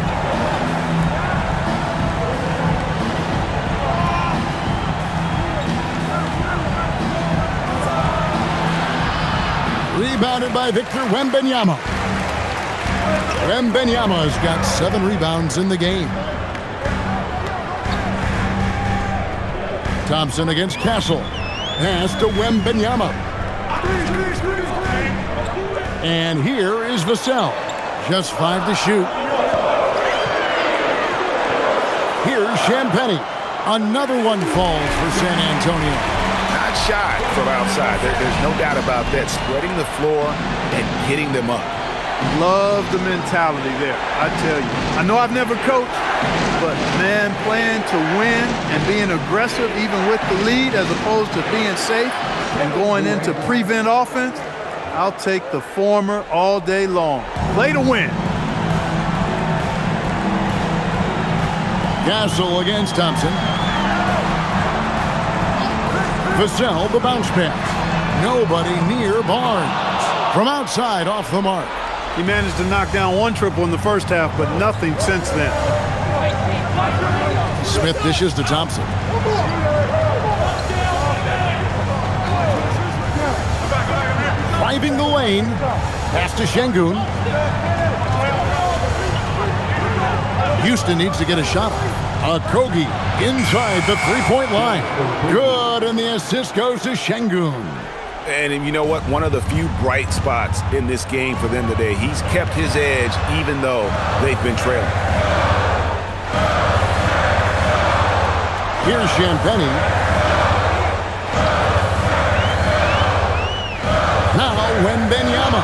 Rebounded by Victor Wembanyama. Wembanyama's got 7 rebounds in the game. Thompson against Castle. Pass to Wembanyama. And here is Vassell. Just 5 to shoot. Here's Champagnie. Another one falls for San Antonio. Not shy from outside. There's no doubt about that. Spreading the floor and getting them up. Love the mentality there, I tell you. I know I've never coached, but, man, playing to win and being aggressive even with the lead as opposed to being safe and going into prevent offense, I'll take the former all day long. Play to win. Gasol against Thompson. Vassell, the bounce pass. Nobody near Barnes. From outside, off the mark. He managed to knock down one triple in the first half, but nothing since then. Smith dishes to Thompson. Driving the lane. Pass to Şengün. Houston needs to get a shot off. Kogi inside the three-point line. Good, and the assist goes to Şengün. And you know what? One of the few bright spots in this game for them today. He's kept his edge even though they've been trailing. Here's Champagnie. Now Wembanyama.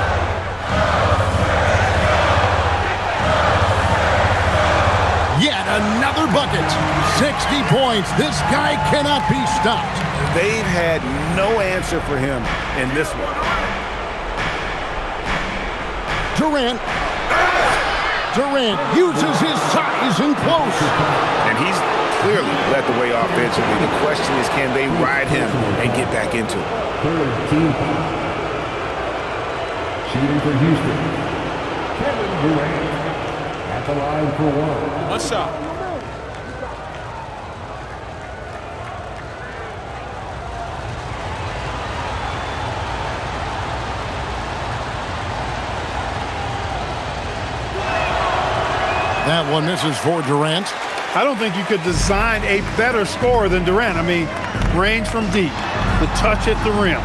Yet another bucket. 60 points. This guy cannot be stopped. They've had no answer for him in this one. Durant uses his size and close. And he's clearly led the way offensively. The question is, can they ride him and get back into it? Third team foul. Shooting for Houston, Kevin Durant at the line for one. One shot. That one misses for Durant. I don't think you could design a better scorer than Durant. I mean, range from deep, the touch at the rim,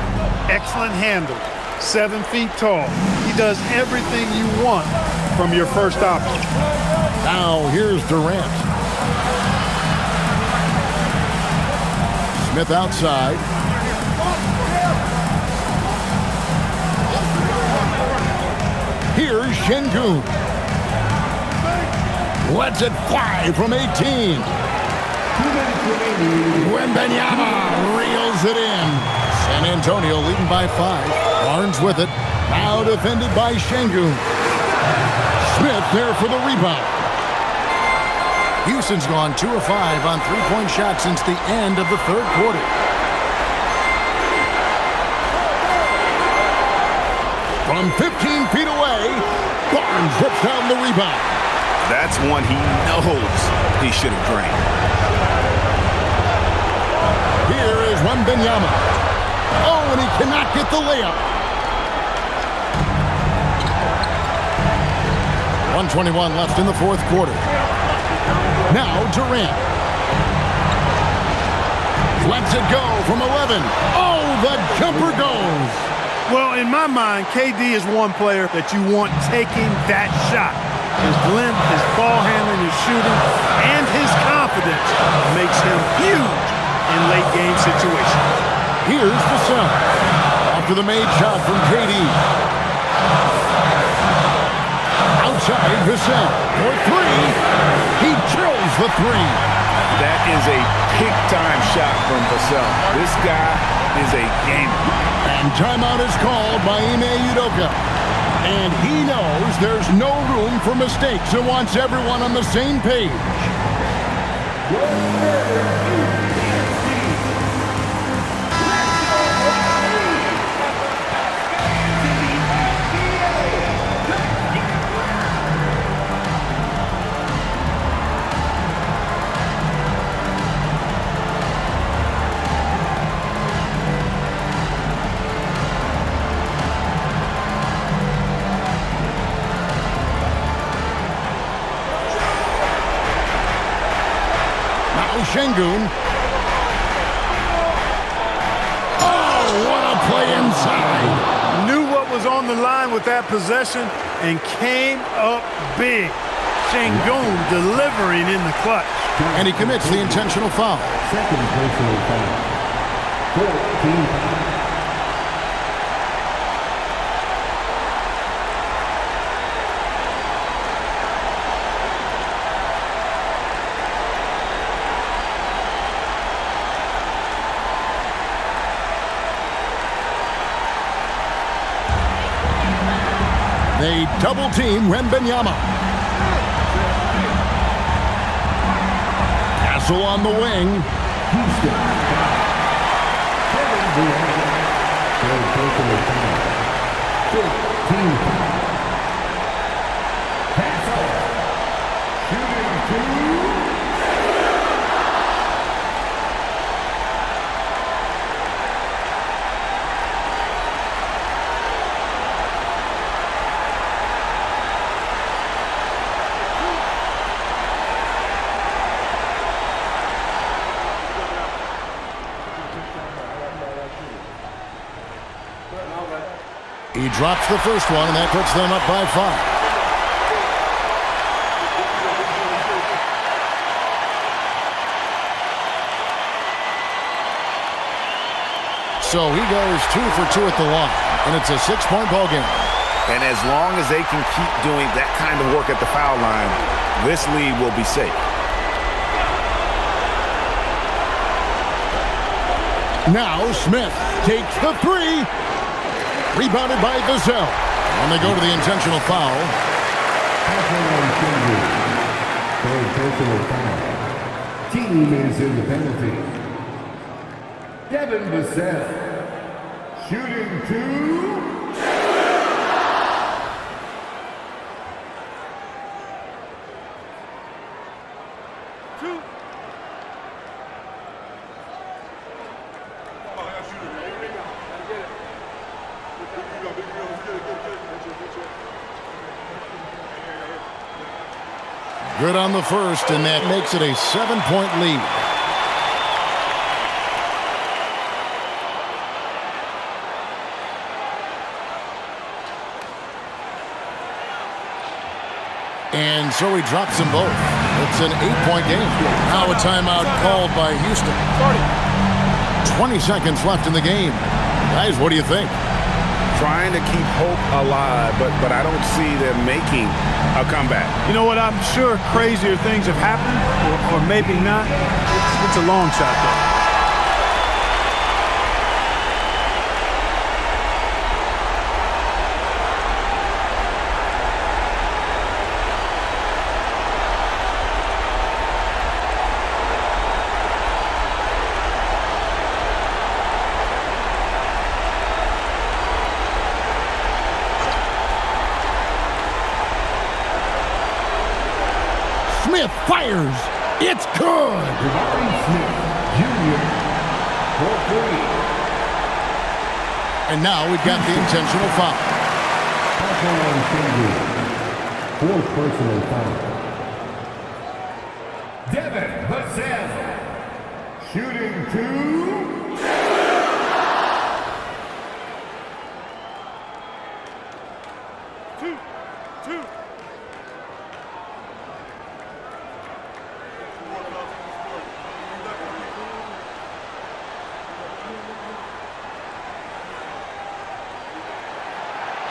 excellent handle, 7 feet tall. He does everything you want from your first option. Now here's Durant. Smith outside. Here's Şengün. Lets it fly from 18. Wembanyama reels it in. San Antonio leading by 5. Barnes with it. Now defended by Şengün. Smith there for the rebound. Houston's gone 2 of 5 on three-point shots since the end of the third quarter. From 15 feet away, Barnes rips down the rebound. That's one he knows he should have drained. Here is Wembanyama. Oh, and he cannot get the layup. 1:21 left in the fourth quarter. Now Durant. Lets it go from 11. Oh, the jumper goes. Well, in my mind, KD is one player that you want taking that shot. His length, his ball handling, his shooting, and his confidence makes him huge in late-game situations. Here's Vassell. After the made shot from KD. Outside Vassell for 3. He drills the 3. That is a big-time shot from Vassell. This guy is a gamer. And timeout is called by Ime Udoka. And he knows there's no room for mistakes and wants everyone on the same page. Şengün. Oh, what a play inside. Knew what was on the line with that possession and came up big. Şengün delivering in the clutch. And he commits the intentional foul. Second personal foul. 14 foul. They double-team Wembanyama. Castle on the wing. Houston. Kevin Durant. Third personal foul. 15 foul. Castle. Shooting two. He drops the first one, and that puts them up by 5. So he goes 2 for 2 at the line, and it's a 6-point ball game. And as long as they can keep doing that kind of work at the foul line, this lead will be safe. Now Smith takes the 3. Rebounded by Vassell. And they go to the intentional foul. Third personal foul. Team is in the penalty. Devin Vassell. Shooting two. Good on the first, and that makes it a 7-point lead. And so he drops them both. It's an 8-point game. Now a timeout called by Houston. 20 seconds left in the game. Guys, what do you think? Trying to keep hope alive, but I don't see them making a comeback. You know what? I'm sure crazier things have happened, or maybe not. It's a long shot, though. Smith fires. It's good. Smith, Jr. for 3. And now we've got the intentional foul. Fourth personal foul. Devin Vassell. Shooting two.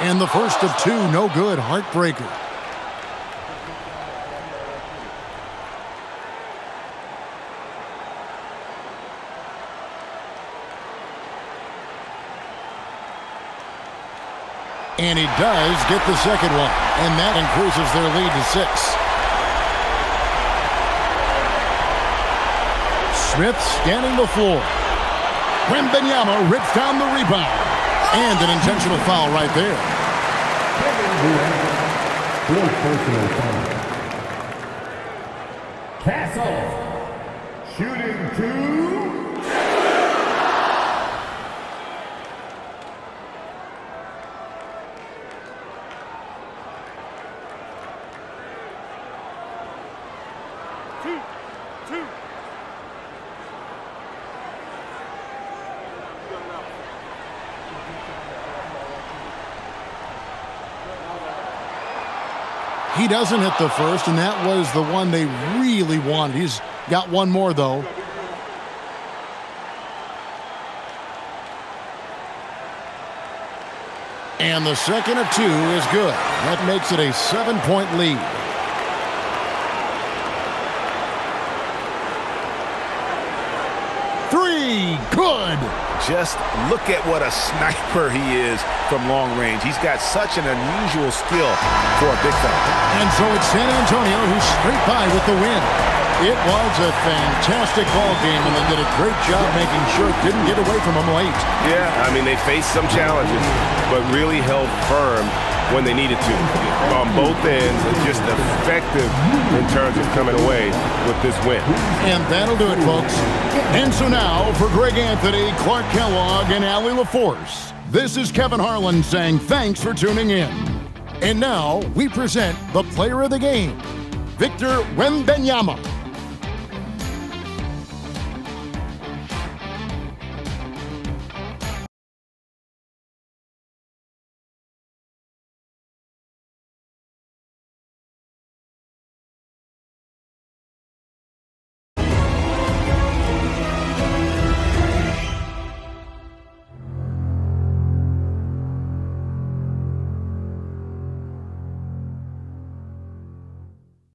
And the first of 2, no good. Heartbreaker. And he does get the second one. And that increases their lead to 6. Smith scanning the floor. Wembanyama rips down the rebound. And an intentional foul right there. Fourth personal foul. Castle. Shooting two. He doesn't hit the first, and that was the one they really wanted. He's Got one more, though. And the second of two is good. That makes it a 7-point lead. Three, good. Just look at what a sniper he is from long range. He's got such an unusual skill for a big fella. And so it's San Antonio who's straight by with the win. It was a fantastic ball game, and they did a great job making sure it didn't get away from them late. Yeah, I mean, they faced some challenges, but really held firm when they needed to. On both ends, and just effective in terms of coming away with this win. And that'll do it, folks. And so now, for Greg Anthony, Clark Kellogg, and Allie LaForce, this is Kevin Harlan saying thanks for tuning in. And now, we present the player of the game, Victor Wembanyama.